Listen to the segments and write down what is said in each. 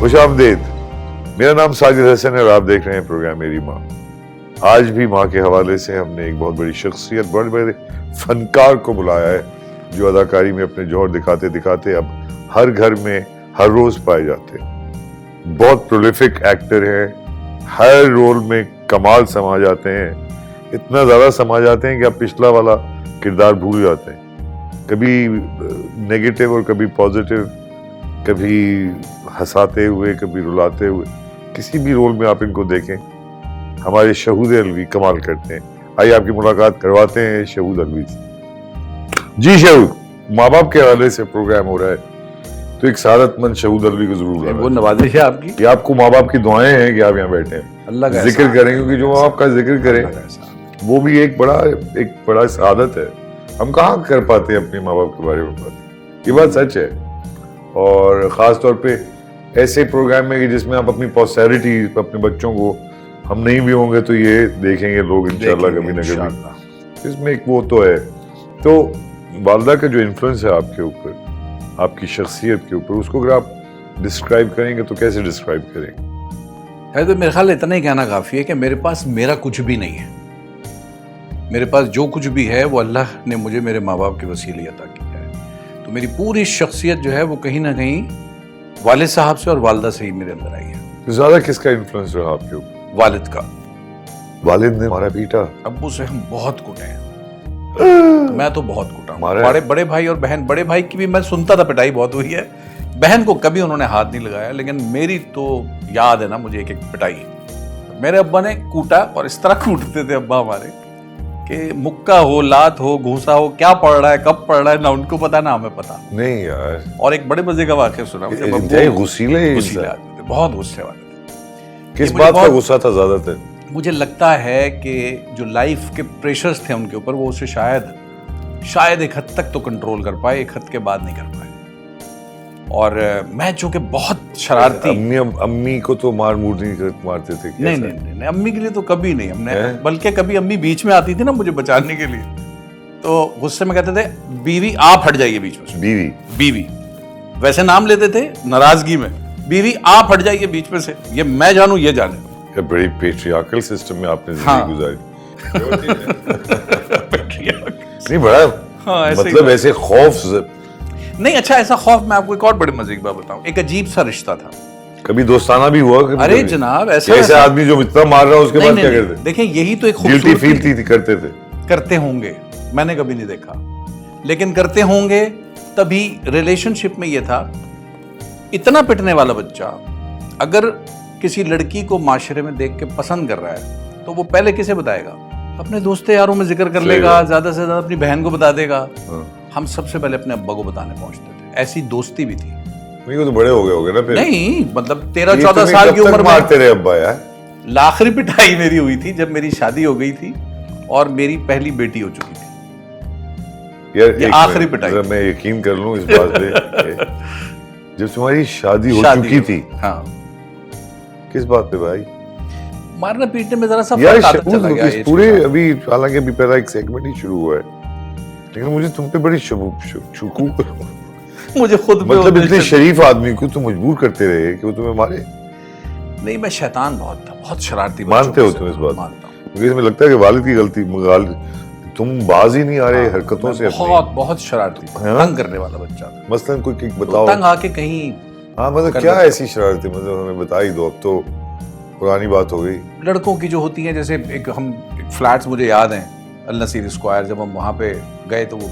خوش آمدید. میرا نام ساجد حسن ہے اور آپ دیکھ رہے ہیں پروگرام میری ماں. آج بھی ماں کے حوالے سے ہم نے ایک بہت بڑی شخصیت, بڑے بڑے فنکار کو بلایا ہے جو اداکاری میں اپنے جوہر دکھاتے دکھاتے اب ہر گھر میں ہر روز پائے جاتے ہیں. بہت پرولیفک ایکٹر ہیں, ہر رول میں کمال سما جاتے ہیں, اتنا زیادہ سما جاتے ہیں کہ آپ پچھلا والا کردار بھول جاتے ہیں. کبھی نیگیٹو اور کبھی پازیٹیو, کبھی ہنساتے ہوئے کبھی رلاتے ہوئے, کسی بھی رول میں آپ ان کو دیکھیں. ہمارے شہود الوی کمال کرتے ہیں. آئیے آپ کی ملاقات کرواتے ہیں شہود الوی سے. جی شہود, ماں باپ کے حوالے سے پروگرام ہو رہا ہے تو ایک سعادت مند شہود الوی کو ضرور وہ نوازش ہے آپ کی. یہ آپ کو ماں باپ کی دعائیں ہیں کہ آپ یہاں بیٹھے ہیں, اللہ کا ذکر کریں, کیونکہ جو ماں باپ کا ذکر کریں وہ بھی ایک بڑا سعادت ہے. ہم کہاں کر پاتے ہیں اپنے ماں باپ کے بارے میں بات, یہ بات سچ ہے. اور خاص طور پہ ایسے پروگرام میں کہ جس میں آپ اپنی پوسٹیریٹی, اپنے بچوں کو, ہم نہیں بھی ہوں گے تو یہ دیکھیں گے لوگ انشاءاللہ کبھی نہ کبھی. اس میں ایک وہ تو ہے. تو والدہ کا جو انفلوئنس ہے آپ کے اوپر, آپ کی شخصیت کے اوپر, اس کو اگر آپ ڈسکرائب کریں گے تو کیسے ڈسکرائب کریں گے؟ ہے تو میرے خیال اتنا ہی کہنا کافی ہے کہ میرے پاس میرا کچھ بھی نہیں ہے. میرے پاس جو کچھ بھی ہے وہ اللہ نے مجھے میرے ماں باپ کے وسیلے عطا کیا ہے. تو میری پوری شخصیت جو ہے وہ کہیں نہ کہیں والد صاحب سے اور والدہ سے ہی میرے اندر آئی ہے. تو زیادہ کس کا انفلوئنس رہا آپ کے اوپر؟ والد کا. والد نے ہمارا پیٹا؟ ابو سے ہم بہت کٹے ہیں. میں تو بہت کٹا ہوں. بڑے بھائی اور بہن, بڑے بھائی کی بھی میں سنتا تھا پٹائی بہت ہوئی ہے, بہن کو کبھی انہوں نے ہاتھ نہیں لگایا, لیکن میری تو یاد ہے نا مجھے ایک پٹائی. میرے ابا نے کوٹا, اور اس طرح کوٹتے تھے ابا ہمارے کہ مکہ ہو, لات ہو, گھوسا ہو, کیا پڑھ رہا ہے, کب پڑھ رہا ہے, نہ ان کو پتا نہ ہمیں پتا. نہیں یار. اور ایک بڑے مزے کا واقعہ سنا مجھے. غصیلے آدمی تھے, بہت غصے والے تھے. کس بات کا غصہ تھا زیادہ تر؟ مجھے لگتا ہے کہ جو لائف کے پریشرز تھے ان کے اوپر, وہ اسے شاید ایک حد تک تو کنٹرول کر پائے, ایک حد کے بعد نہیں کر پائے. اور میں چونکہ بہت شرارتی. امی کو تو مارتے تھے؟ نہیں, امی کے لیے تو کبھی نہیں ہم نے, بلکہ کبھی امی بیچ میں آتی تھی نا مجھے بچانے کے لیے, تو غصے میں کہتے تھے بیوی آپ ہٹ جائیے بیچ میں سے. بیوی ویسے نام لیتے تھے ناراضگی میں, بیوی آپ ہٹ جائیے بیچ میں سے, یہ میں جانوں یہ جانے. بڑی پیٹریارکل سسٹم میں آپ نے زندگی گزاری. نہیں بڑا مطلب ایسے خوف نہیں. اچھا ایسا خوف, میں آپ کو ایک اور بڑے مزے کی بات بتاؤں. ایک عجیب سا رشتہ تھا. کبھی دوستانہ بھی ہوا؟ ارے جناب ایسے آدمی جو اتنا مار رہا ہے اس کے بعد کیا کرتے؟ دیکھیں یہی تو ایک گلٹی فیل کرتے تھے. کرتے ہوں گے, میں نے کبھی نہیں دیکھا, لیکن کرتے ہوں گے. تبھی ریلیشن شپ میں یہ تھا, اتنا پٹنے والا بچہ اگر کسی لڑکی کو معاشرے میں دیکھ کے پسند کر رہا ہے تو وہ پہلے کسے بتائے گا؟ اپنے دوست یاروں میں ذکر کر لے گا, زیادہ سے زیادہ اپنی بہن کو بتا دے گا. ہم سب سے پہلے اپنے ابا کو بتانے پہنچتے تھے. ایسی دوستی بھی تھی. نہیں تو بڑے ہو گئے نا پھر. نہیں مطلب 13-14 سال کی عمر میں مارتے رہے ابا یار. آخری پٹائی میری ہوئی تھی جب میری شادی ہو گئی تھی اور میری پہلی بیٹی ہو چکی تھی. یہ آخری پٹائی. میں یقین کر لوں اس بات پہ, جب تمہاری شادی ہو چکی تھی. ہاں. کس بات پہ بھائی؟ مارنا پیٹنے میں ذرا سا فرق آتا چلا گیا. پورے ابھی حالانکہ ابھی پہلا ایک سیگمنٹ ہی شروع ہوا ہے, لیکن مجھے تم پہ بڑی شکوک. مجھے خود مطلب اتنے شریف آدمی کو تو مجبور کرتے رہے کہ وہ تمہیں مارے. نہیں میں شیطان بہت تھا, بہت شرارتی. مانتے ہو تم اس بات؟ مجھے اس میں لگتا ہے کہ والد کی غلطی, تم باز ہی نہیں آ رہے حرکتوں سے. بہت شرارتی, تنگ کرنے والا بچہ تھا. مثلاً کوئی بتاؤ تنگ آ کے کہیں. ہاں مطلب کیا ایسی شرارتی, مطلب ہمیں بتا ہی دو, اب تو پرانی بات ہو گئی. لڑکوں کی جو ہوتی ہیں, جیسے ایک ہم فلیٹس مجھے یاد ہیں النصیر اسکوائر, جب ہم وہاں پہ گئے تو وہ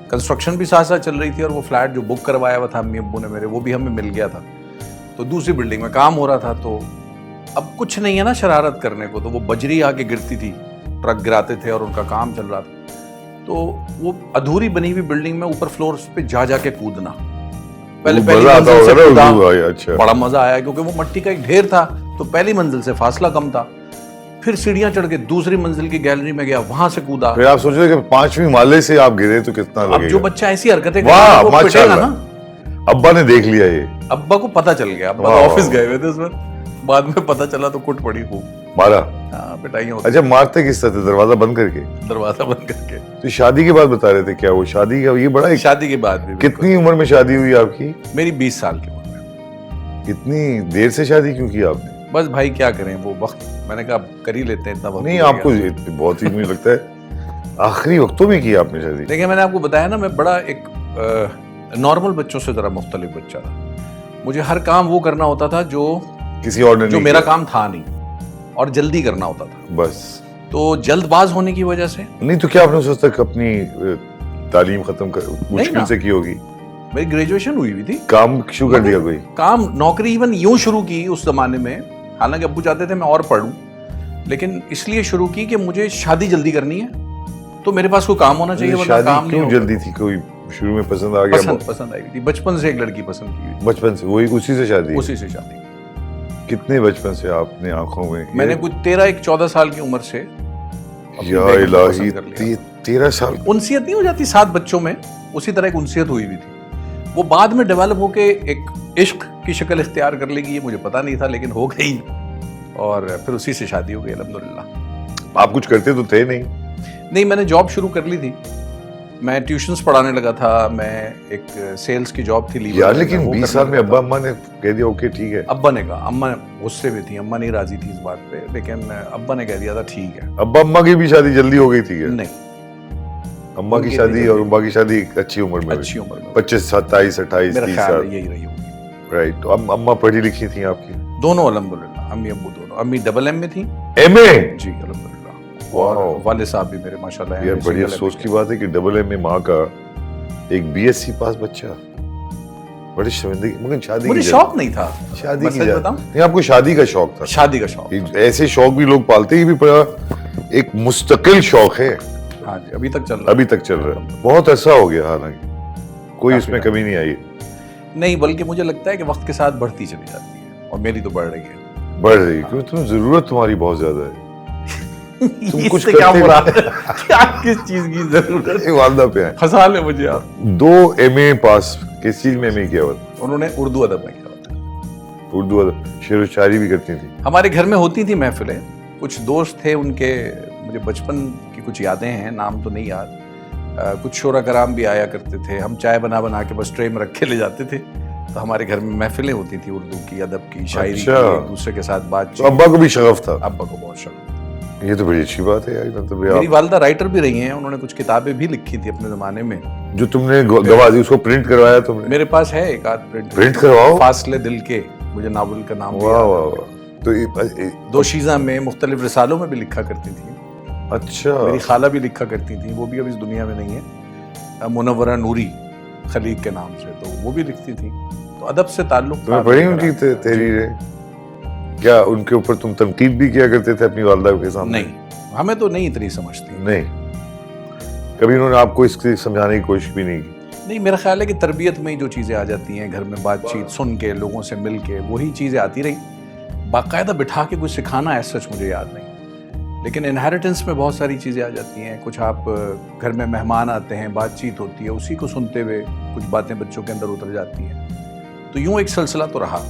کنسٹرکشن بھی ساتھ ساتھ چل رہی تھی, اور وہ فلیٹ جو بک کروایا ہوا تھا امی ابو نے میرے, وہ بھی ہمیں مل گیا تھا. تو دوسری بلڈنگ میں کام ہو رہا تھا, تو اب کچھ نہیں ہے نا شرارت کرنے کو, تو وہ بجری آ کے گرتی تھی, ٹرک گراتے تھے اور ان کا کام چل رہا تھا. تو وہ ادھوری بنی ہوئی بلڈنگ میں اوپر فلور پہ جا کے کودنا, پہلی منزل سے کودا, بڑا مزہ آیا کیونکہ وہ مٹی کا ایک ڈھیر تھا, تو پہلی منزل سے فاصلہ کم تھا. پھر سیڑھیاں چڑھ کے دوسری منزل کی گیلری میں گیا, وہاں سے کودا. پھر آپ سوچ رہے کہ 5ویں مالے سے آپ گرے تو کتنا لگے گا. اب جو بچہ ایسی حرکتیں کرتا ہے وہ پٹے گا نا. ابا نے دیکھ لیا, یہ ابا کو پتا چل گیا, ابا آفس گئے ہوئے تھے اس وقت, بعد میں پتا چلا تو کٹ پڑی خوب. مارا؟ ہاں پٹائیاں. اچھا مارتے کس طرح؟ دروازہ بند کر کے؟ دروازہ بند کر کے. تو شادی کے بعد بتا رہے تھے کیا وہ شادی کا یہ بڑا؟ شادی کے بعد بھی. کتنی عمر میں شادی ہوئی آپ کی؟ میری 20 سال کی عمر میں. اتنی دیر سے شادی کیوں کی آپ نے؟ بس بھائی کیا کریں, وہ وقت میں نے کہا کر ہی لیتے ہیں اتنا وقت. نہیں آپ کو بہت ہی مجھے لگتا ہے آخری وقتوں میں کی آپ نے شادی. دیکھیں میں نے آپ کو بتایا نا, میں بڑا ایک نارمل بچوں سے ذرا مختلف بچہ تھا. مجھے ہر کام وہ کرنا ہوتا تھا جو کسی اور نے جو میرا کام تھا نہیں, اور جلدی کرنا ہوتا تھا بس. تو جلد باز ہونے کی وجہ سے. نہیں تو کیا آپ نے اس وقت تک اپنی تعلیم ختم مشکل سے کی ہوگی؟ میری گریجویشن ہوئی ہوئی تھی. کام شروع کر دیا کوئی؟ کام نوکری ایون یوں شروع کی اس زمانے میں, حالانکہ ابو چاہتے تھے میں اور پڑھوں, لیکن اس لیے شروع کی کہ مجھے شادی جلدی کرنی ہے تو میرے پاس کوئی کام ہونا چاہیے, ورنہ کام نہیں. کیوں جلدی تھی؟ کوئی شروع میں پسند آ گیا؟ پسند آئی تھی بچپن سے, ایک لڑکی پسند کی ہوئی. بچپن سے وہی اسی سے شادی؟ اسی سے شادی. کتنے بچپن سے آپ نے آنکھوں میں نے کچھ 13-14 سال کی عمر سے. یا الہی 13 سال. انسیت نہیں ہو جاتی 7 بچوں میں, اسی طرح ایک انسیت ہوئی ہوئی تھی. وہ بعد میں ڈیولپ ہو کے ایک عشق کی شکل اختیار کر لے گی, یہ مجھے پتا نہیں تھا لیکن ہو گئی, اور پھر اسی سے شادی ہو گئی الحمدللہ. آپ کچھ کرتے تو تھے نہیں؟ نہیں, میں نے جاب شروع کر لی تھی. میں ٹیوشنز پڑھانے لگا تھا, میں ایک سیلز کی جاب تھی یار. لیکن 20 سال میں ابا اماں نے کہہ دیا اوکے ٹھیک ہے؟ ابا نے کہا, اماں غصے میں تھی, اماں نہیں راضی تھی اس بات پہ, لیکن ابا نے کہہ دیا تھا ٹھیک ہے. ابا اماں کی بھی شادی جلدی ہو گئی تھی؟ نہیں, اماں کی شادی اور ابا کی شادی اچھی عمر میں, 25 27 28 30 سال یہی رہی ہوگی. رائٹ. تو اماں پڑھی لکھی تھیں آپ کی؟ دونوں الحمدللہ, امی ابو دونوں. امی ڈبل ایم میں تھی. ایم اے؟ جی الحمدللہ. اور والد صاحب بھی میرے ماشاءاللہ ہیں. یار بڑی افسوس کی بات ہے کہ ڈبل ایم اے ماں کا ایک بی ایس سی پاس بچہ. بڑی شرمندگی. مگر شادی مجھے شوق نہیں تھا شادی کی. نہیں, آپ کو شادی کا شوق تھا؟ شادی کا شوق. ایسے شوق بھی لوگ پالتے ہی بھی پڑا, ایک مستقل شوق ہے. ہاں جی, ابھی تک چل رہا ہے. ابھی تک چل رہا ہے. بہت عرصہ ہو گیا, حالانکہ کوئی اس میں کمی نہیں آئی. نہیں, بلکہ مجھے لگتا ہے کہ وقت کے ساتھ بڑھتی چلی جاتی ہے, اور میری تو بڑھ رہی ہے. بڑھ رہی ہے کیوں؟ تم ضرورت تمہاری بہت زیادہ ہے. تم کچھ کیا مراد ہے؟ کیا کس چیز کی ضرورت ہے؟ والدہ پہ ہے. پھنسا لے مجھے آپ. 2 ایم اے پاس. کس چیز میں ایم اے کیا ہوا؟ انہوں نے اردو ادب میں کیا ہوتا. اردو ادب, شعر و شاعری بھی کرتی تھی؟ ہمارے گھر میں ہوتی تھی محفلیں. کچھ دوست تھے ان کے, مجھے بچپن کی کچھ یادیں ہیں, نام تو نہیں یاد. کچھ شعراء کرام بھی آیا کرتے تھے. ہم چائے بنا بنا کے بس ٹرے میں رکھ کے لے جاتے تھے. تو ہمارے گھر میں محفلیں ہوتی تھی اردو کی, ادب کی, شاعری کی, ایک دوسرے کے ساتھ بات چیت. ابا کو بھی شغف تھا؟ ابا کو بہت شغف. یہ تو بڑی اچھی بات ہے یار. مطلب میری والدہ رائٹر بھی رہی ہیں, انہوں نے کچھ کتابیں بھی لکھی تھی اپنے زمانے میں. جو تم نے گوا دی, اس کو پرنٹ کروایا تم نے؟ میرے پاس ہے ایک آدھ پرنٹ کرواؤ. فاصلے دل کے, مجھے ناول کا نام. واہ واہ واہ. تو دوشیزہ میں, مختلف رسالوں میں بھی لکھا کرتی تھی. اچھا. میری خالہ بھی لکھا کرتی تھی, وہ بھی اب اس دنیا میں نہیں ہے, منورہ نوری خلیق کے نام سے, تو وہ بھی لکھتی تھی. تو ادب سے تعلق. تمہیں پڑھی ان کی تحریریں؟ کیا ان کے اوپر تم تنقید بھی کیا کرتے تھے اپنی والدہ کے سامنے؟ نہیں, ہمیں تو نہیں اتنی سمجھتی. نہیں, کبھی انہوں نے آپ کو اس کی سمجھانے کی کوشش بھی نہیں کی؟ نہیں, میرا خیال ہے کہ تربیت میں ہی جو چیزیں آ جاتی ہیں, گھر میں بات چیت سن کے, لوگوں سے مل کے, وہی چیزیں آتی رہی. باقاعدہ بٹھا کے کچھ سکھانا ایسا سچ مجھے یاد نہیں, لیکن انہیریٹنس میں بہت ساری چیزیں آ جاتی ہیں. کچھ آپ گھر میں مہمان آتے ہیں, بات چیت ہوتی ہے, اسی کو سنتے ہوئے کچھ باتیں بچوں کے اندر اتر جاتی ہیں. تو یوں ایک سلسلہ تو رہا.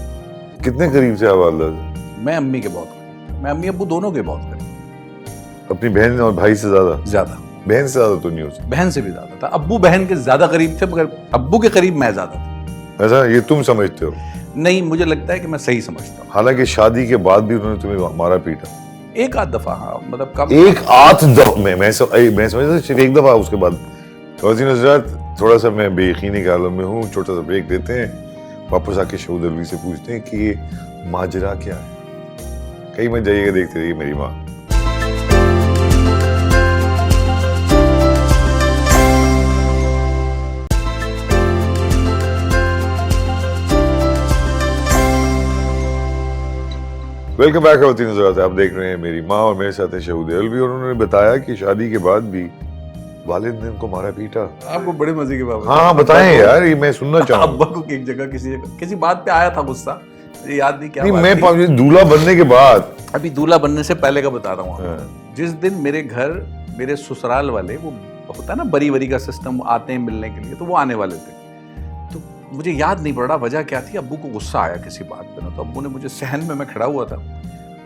کتنے قریب سے والدہ سے؟ میں امی کے بہت قریب, میں امی ابو دونوں کے بہت قریب. اپنی بہن اور بھائی سے زیادہ. بہن سے زیادہ تو نہیں ہو سکتا. بہن سے بھی زیادہ تھا. ابو بہن کے زیادہ قریب تھے, مگر ابو کے قریب میں زیادہ تھا. ایسا یہ تم سمجھتے ہو؟ نہیں, مجھے لگتا ہے کہ میں صحیح سمجھتا ہوں. حالانکہ شادی کے بعد بھی انہوں نے تمہیں مارا پیٹا؟ ایک آدھ دفعہ. ہاں, مطلب کم. ایک آدھ دفعہ میں سمجھتا صرف ایک دفعہ. اس کے بعد خواتین حضرات, تھوڑا سا میں بے یقینی کے عالم میں ہوں, چھوٹا سا بریک دیتے ہیں, واپس آ کے شہود الوی سے پوچھتے ہیں کہ یہ ماجرا کیا ہے. کہیں مت جائیے گا, دیکھتے رہیے میری ماں. ویلکم بیک خواتین حضرات, آپ دیکھ رہے ہیں میری ماں, اور میرے ساتھ ہے شہود الوی. اور انہوں نے بتایا کہ شادی کے بعد بھی والد نے ان کو مارا پیٹا. آپ کو بڑے مزے کی بات. ہاں بتائیں یار, یہ میں سننا چاہوں گا. ابا کو ایک جگہ کسی بات پہ آیا تھا غصہ, مجھے یاد نہیں کیا. نہیں, میں دولہا بننے کے بعد, ابھی دولہا بننے سے پہلے کا بتا رہا ہوں. جس دن میرے گھر میرے سسرال والے, وہ ہوتا ہے نا بری وری کا سسٹم, آتے ہیں ملنے کے لیے, تو وہ آنے والے تھے. تو مجھے یاد نہیں پڑ رہا وجہ کیا تھی. ابو کو غصہ آیا کسی بات پہ نا, تو ابو نے مجھے صحن میں کھڑا ہوا تھا,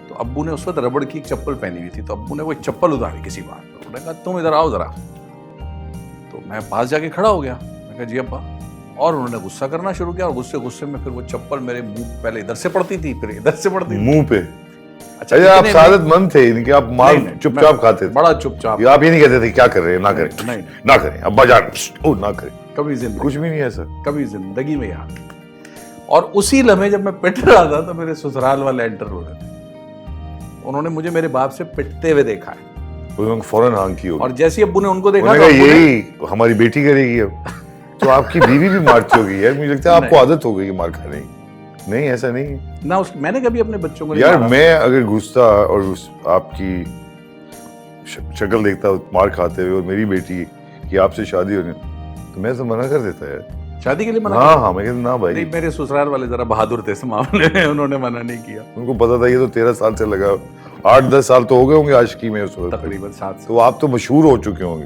تو ابو نے اس وقت ربڑ کی ایک چپل پہنی ہوئی تھی, تو ابو نے وہ چپل اتاری کسی بات پہ. انہوں نے کہا تم ادھر آؤ ذرا. تو میں پاس جا کے کھڑا ہو گیا. میں کہا جی ابا. اور انہوں نے غصہ کرنا شروع کیا, اور غصے میں پھر وہ چپل میرے منہ پہلے ادھر سے پڑتی تھی پھر ادھر سے پڑتی تھی منہ پہ. اچھا آپ سعادت مند تھے ان کے, آپ مال چپ چاپ کھاتے تھے, بڑا چپ چاپ, آپ یہ نہیں کہتے تھے کیا کر رہے ہیں, نہ کریں نہ کریں ابا جان, نہ کریں, کبھی زندگی کچھ بھی نہیں ہے سر, کبھی زندگی میں یاد. اور اسی لمحے جب میں پٹ رہا تھا تو میرے سسرال والے انٹر ہو رہے تھے, انہوں نے مجھے میرے باپ سے پٹتے ہوئے دیکھا ہے, انہوں نے فوراً ہانگ کی ہوگی, اور جیسے ابو نے ان کو دیکھا تو یہی ہماری بیٹی کرے گی اب, تو آپ کی بیوی بھی مارتی ہوگی یار, مجھے لگتا ہے آپ کو عادت ہو گئی مار کھانے کی. نہیں ایسا نہیں نہ, میں نے کبھی اپنے بچوں کو یار, میں اگر گھستا اور آپ کی شکل دیکھتا مار کھاتے ہوئے اور میری بیٹی کی آپ سے شادی ہونی, تو میں تو منع کر دیتا ہے شادی کے لیے منع. ہاں میں کہتا نہ بھائی. میرے سسرال والے ذرا بہادر تھے اس معاملے میں, انہوں نے منع نہیں کیا. ان کو پتا تھا یہ تو 13 سال سے لگا, 8-10 سال تو ہو گئے ہوں گے عاشقی میں اس وقت, تقریباً 7 تو آپ تو مشہور ہو چکے ہوں گے.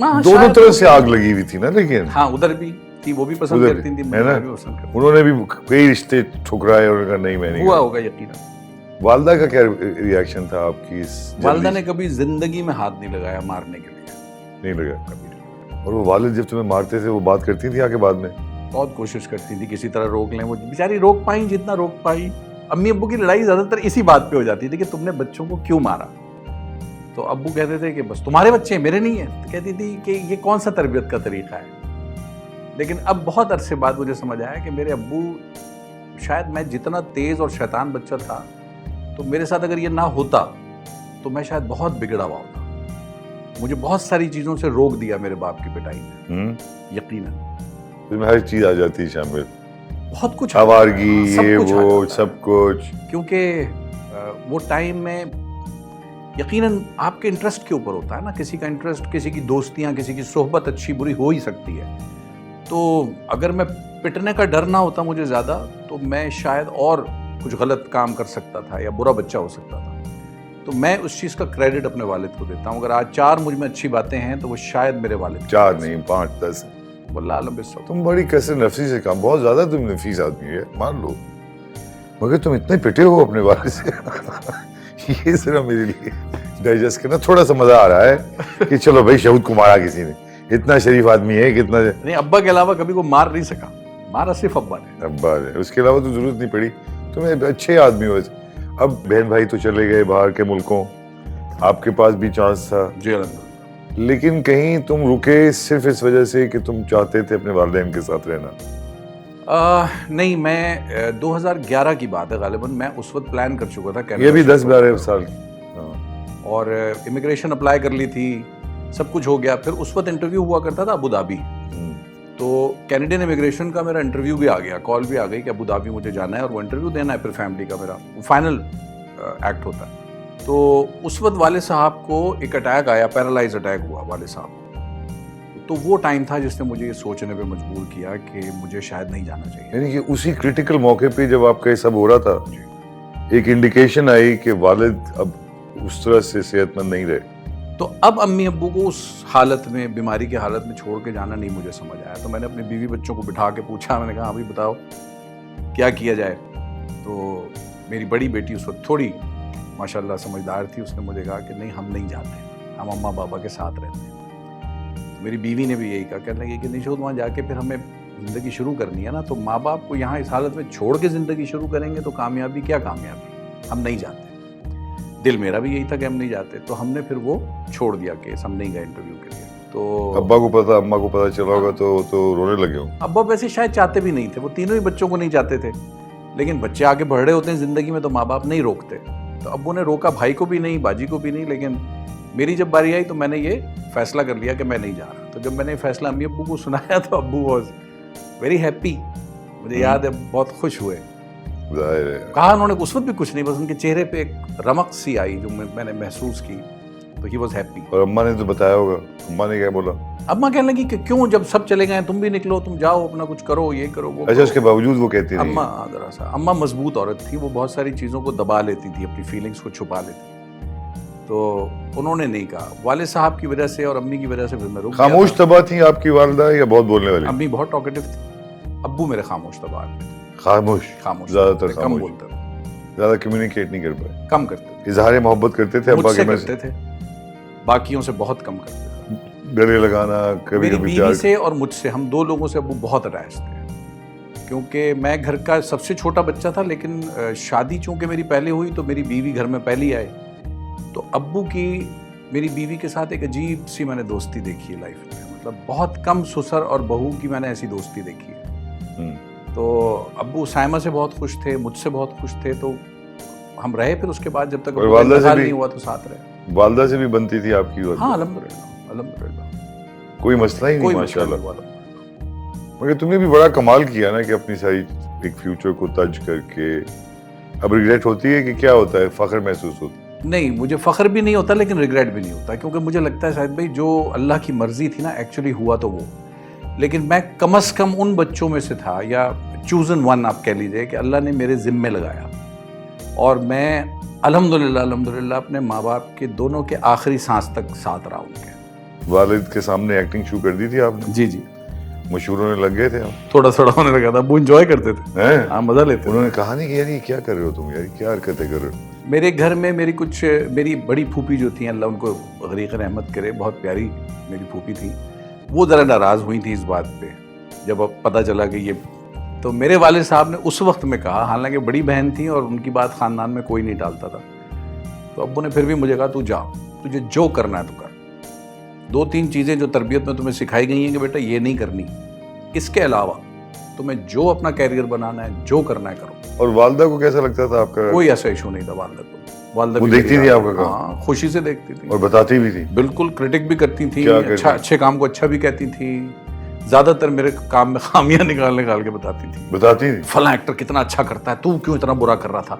ہاں, دونوں طرف سے آگ لگی ہوئی تھی نا, لیکن ہاں ادھر بھی تھی, وہ بھی پسند کرتی تھی, میں بھی پسند کرتا. انہوں نے بھی کئی رشتے ٹھکرائے اور کہا نہیں میں نہیں. ہوا ہوگا یقیناً. والدہ کا کیا ری ایکشن تھا آپ کی اس؟ والدہ نے کبھی زندگی میں ہاتھ نہیں لگایا مارنے کے لیے, نہیں لگا کبھی. اور وہ والد جب تمہیں مارتے تھے وہ بات کرتی تھی آگے بعد میں؟ بہت کوشش کرتی تھی کسی طرح روک لیں, وہ بیچاری روک پائیں جتنا روک پائی. امی ابو کی لڑائی زیادہ تر اسی بات پہ ہو جاتی تھی کہ تم نے بچوں کو کیوں مارا, تو ابو کہتے تھے کہ بس تمہارے بچے ہیں میرے نہیں ہیں, تو کہتی تھی کہ یہ کون سا تربیت کا طریقہ ہے. لیکن اب بہت عرصے بعد مجھے سمجھ آیا کہ میرے ابو, شاید میں جتنا تیز اور شیطان بچہ تھا تو میرے ساتھ اگر یہ نہ ہوتا تو میں شاید بہت بگڑا ہوا ہوتا. مجھے بہت ساری چیزوں سے روک دیا میرے باپ کی پٹائی نے, یقیناً. اس میں ہر چیز آ جاتی ہے شامل, بہت کچھ, آوارگی, یہ وہ سب کچھ, کیونکہ وہ ٹائم میں یقیناً آپ کے انٹرسٹ کے اوپر ہوتا ہے نا, کسی کا انٹرسٹ, کسی کی دوستیاں, کسی کی صحبت اچھی بری ہو ہی سکتی ہے. تو اگر میں پٹنے کا ڈر نہ ہوتا مجھے زیادہ, تو میں شاید اور کچھ غلط کام کر سکتا تھا یا برا بچہ ہو سکتا تھا. تو میں اس چیز کا کریڈٹ اپنے والد کو دیتا ہوں. اگر آج 4 مجھ میں اچھی باتیں ہیں تو وہ شاید میرے والد. 4 نہیں 5-10. واللہ عالم بسو. تم بڑی کثر نفسی سے کام, بہت زیادہ تم نفیس آدمی ہے, مان لو, مگر تم اتنے پٹے ہو اپنے والد سے. یہ ذرا میرے لیے ڈائجسٹ کرنا تھوڑا سا مزہ آ رہا ہے کہ چلو بھائی شہود کو مارا کسی نے, اتنا شریف آدمی ہے کہ اتنا نہیں. ابا کے علاوہ کبھی کو مار نہیں سکا, مارا صرف ابا نے. ابا نے, اس کے علاوہ تو ضرورت نہیں پڑی. تمہیں اچھے آدمی ہو. اب بہن بھائی تو چلے گئے باہر کے ملکوں, آپ کے پاس بھی چانس تھا, جی الحمد, لیکن کہیں تم رکے صرف اس وجہ سے کہ تم چاہتے تھے اپنے والدین کے ساتھ رہنا؟ نہیں, میں 2011 کی بات ہے غالباً, میں اس وقت پلان کر چکا تھا, یہ بھی 10-12 سال, اور امیگریشن اپلائی کر لی تھی, سب کچھ ہو گیا. پھر اس وقت انٹرویو ہوا کرتا تھا ابو دھابی, تو کینیڈین امیگریشن کا میرا انٹرویو بھی آ گیا, کال بھی آ گئی کہ ابو دھابی مجھے جانا ہے اور وہ انٹرویو دینا ہے. پھر فیملی کا میرا فائنل ایکٹ ہوتا ہے. تو اس وقت والد صاحب کو ایک اٹیک آیا, پیرالائز اٹیک ہوا والد صاحب کو. تو وہ ٹائم تھا جس نے مجھے یہ سوچنے پہ مجبور کیا کہ مجھے شاید نہیں جانا چاہیے. یعنی کہ اسی کریٹیکل موقع پہ جب آپ کا یہ سب ہو رہا تھا, ایک انڈیکیشن آئی کہ والد اب اس طرح سے صحت مند نہیں رہے. تو اب امی ابو کو اس حالت میں, بیماری کی حالت میں چھوڑ کے جانا نہیں مجھے سمجھ آیا. تو میں نے اپنے بیوی بچوں کو بٹھا کے پوچھا, میں نے کہا ابھی بتاؤ کیا کیا جائے. تو میری بڑی بیٹی اس وقت تھوڑی ماشاءاللہ سمجھدار تھی, اس نے مجھے کہا کہ نہیں ہم نہیں جاتے, ہم اماں بابا کے ساتھ رہتے ہیں. میری بیوی نے بھی یہی کہا, کہنے لگی کہ نہیں شہود وہاں جا کے پھر ہمیں زندگی شروع کرنی ہے نا, تو ماں باپ کو یہاں اس حالت میں چھوڑ کے زندگی شروع کریں گے تو کامیابی کیا کامیابی, ہم نہیں جاتے. دل میرا بھی یہی تھا کہ ہم نہیں جاتے, تو ہم نے پھر وہ چھوڑ دیا کیس, ہم نہیں گئے انٹرویو کے لیے. تو ابا کو پتا, اماں کو پتا چلا ہوگا تو رونے لگے ہوں. ابا ویسے شاید چاہتے بھی نہیں تھے, وہ تینوں ہی بچوں کو نہیں چاہتے تھے, لیکن بچے آگے بڑھ رہے ہوتے ہیں زندگی میں تو ماں باپ نہیں روکتے. تو ابو نے روکا, بھائی کو بھی نہیں, باجی کو بھی نہیں. لیکن میری جب باری آئی تو میں نے یہ فیصلہ کر لیا کہ میں نہیں جا رہا. تو جب میں نے فیصلہ امی ابو کو سنایا تو ابو واز ویری ہیپی, مجھے یاد ہے بہت خوش ہوئے. کہا انہوں نے اس وقت بھی کچھ نہیں, بس ان کے چہرے پہ ایک رمق سی آئی جو میں نے محسوس کی, تو ہی واز ہیپی. اور اماں نے تو بتایا ہوگا, اماں نے کیا بولا؟ اماں کہنے لگی کہ کیوں, جب سب چلے گئے تم بھی نکلو, تم جاؤ اپنا کچھ کرو, یہ کرو وہ. اچھا, اس کے باوجود وہ کہتی رہی؟ اماں ذرا سا, اماں مضبوط عورت تھی, وہ بہت ساری چیزوں کو دبا لیتی تھی, اپنی فیلنگس کو چھپا لیتی. تو انہوں نے نہیں کہا, والد صاحب کی وجہ سے اور امی کی وجہ سے پھر میں رک گیا. خاموش طبع تھی آپ کی والدہ یا بہت بولنے والی؟ امی بہت ٹاکیٹو تھی, ابو میرے خاموش طبع تھے. خاموش, زیادہ تر کم بولتے تھے, زیادہ کمیونیکیٹ نہیں کر پائے, کم کرتے تھے. اظہار محبت کرتے تھے ابا کے میں کرتے تھے, باقیوں سے بہت کم کرتے تھے. گلے لگانا کبھی میری کبھی بیوی سے اور مجھ سے، ہم 2 لوگوں سے ابو بہت اٹیچ تھے، کیونکہ میں گھر کا سب سے چھوٹا بچہ تھا، لیکن شادی چونکہ میری پہلے ہوئی تو میری بیوی گھر میں پہلی آئی، تو ابو کی میری بیوی کے ساتھ ایک عجیب سی میں نے دوستی دیکھی ہے لائف میں، مطلب بہت کم سسر اور بہو کی میں نے ایسی دوستی دیکھی ہے. تو ابو سائمہ سے بہت خوش تھے، مجھ سے بہت خوش تھے، تو ہم رہے پھر اس کے بعد جب تک ابو کا انتقال نہیں ہوا تو ساتھ رہے. والدہ سے بھی بنتی تھی آپ کی؟ ہاں الحمدللہ کوئی مسئلہ ہی نہیں کوئی ماشاء مشکل اللہ. نہیں. مگر تم نے بھی بڑا کمال کیا نا کہ اپنی ساری ایک فیوچر کو تج کر کے. اب ریگریٹ ہوتی ہے کہ کیا ہوتا ہے، فخر محسوس ہوتا ہے؟ نہیں، مجھے فخر بھی نہیں ہوتا لیکن ریگریٹ بھی نہیں ہوتا، کیونکہ مجھے لگتا ہے شاید بھائی جو اللہ کی مرضی تھی نا ایکچولی ہوا تو وہ، لیکن میں کم از کم ان بچوں میں سے تھا، یا چوزن ون آپ کہہ لیجئے، کہ اللہ نے میرے ذمے لگایا، اور میں الحمدللہ اپنے ماں باپ کے دونوں کے آخری سانس تک ساتھ رہا ان کے. والد کے سامنے ایکٹنگ شروع کر دی تھی آپ نے؟ جی مشہور ہونے لگ گئے تھے آپ؟ تھوڑا ہونے لگا تھا. ابو انجوائے کرتے تھے، ہاں مزہ لیتے تھے. انہوں نے کہا نہیں کہ یار یہ کیا کر رہے ہو تم، یار کیا حرکتیں کر رہے ہو؟ میرے گھر میں میری بڑی پھوپھی جو تھیں، اللہ ان کو غریق رحمت کرے، بہت پیاری میری پھوپھی تھی، وہ ذرا ناراض ہوئی تھیں اس بات پہ جب اب پتہ چلا کہ یہ. تو میرے والد صاحب نے اس وقت میں کہا، حالانکہ بڑی بہن تھیں اور ان کی بات خاندان میں کوئی نہیں ٹالتا تھا، تو ابو نے پھر بھی مجھے کہا تو جا، تجھے جو کرنا ہے تو کر. 2-3 چیزیں جو تربیت میں تمہیں سکھائی گئی ہیں کہ بیٹا یہ نہیں کرنی، اس کے علاوہ تمہیں جو اپنا کیریئر بنانا ہے جو کرنا ہے کرو. اور والدہ کو کیسا لگتا تھا آپ کا؟ کوئی ایسا ایشو نہیں تھا والدہ کو. والدہ وہ بھی دیکھتی تھی آپ کا کام؟ ہاں خوشی سے دیکھتی تھی اور بتاتی بھی تھی؟ بالکل، کرٹک بھی کرتی تھی، کیا کہتی؟ اچھے کام کو اچھا بھی کہتی تھی، زیادہ تر میرے کام میں خامیاں نکال کے بتاتی تھی. فلاں ایکٹر کتنا اچھا کرتا ہے، تو کیوں اتنا برا کر رہا تھا.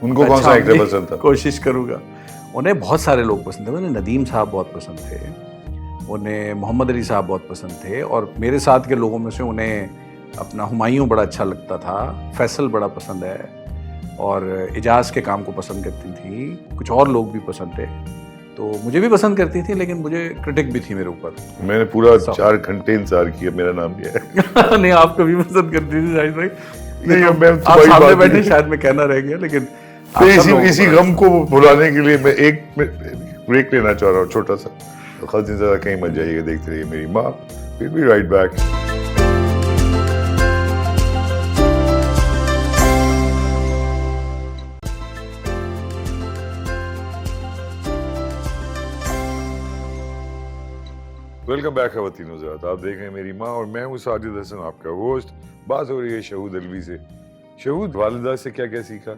ان کو کون سا ایکٹر پسند تھا؟ کوشش کروں گا. انہیں بہت سارے لوگ پسند تھے. انہیں ندیم صاحب بہت پسند تھے، انہیں محمد علی صاحب بہت پسند تھے، اور میرے ساتھ کے لوگوں میں سے انہیں اپنا ہمایوں بڑا اچھا لگتا تھا، فیصل بڑا پسند ہے، اور اجاز کے کام کو پسند کرتی تھی. کچھ اور لوگ بھی پسند تھے، تو مجھے بھی پسند کرتی تھی، لیکن مجھے کرٹک بھی تھی میرے اوپر. میں نے پورا 4 گھنٹے انتظار کیا، میرا نام کیا ہے. نہیں، آپ کو بھی پسند کرتی تھی شاہد بھائی. نہیں، آپ سامنے بیٹھے شاید میں کہنا رہ گیا، لیکن اسی غم کو بھلانے کے لیے میں ایک بریک لینا چاہ رہا ہوں چھوٹا سا. خاصی زیادہ کہیں مت جائیے گا، دیکھتے رہیے میری ماں. پھر بھی رائٹ بیک. ویلکم بیک خواتین و حضرات، آپ دیکھ رہے ہیں میری ماں، اور میں ہوں ساجد حسن، آپ کا ہوسٹ. بات ہو رہی ہے شہود علوی سے. شہود، والدہ سے کیا کیا سیکھا؟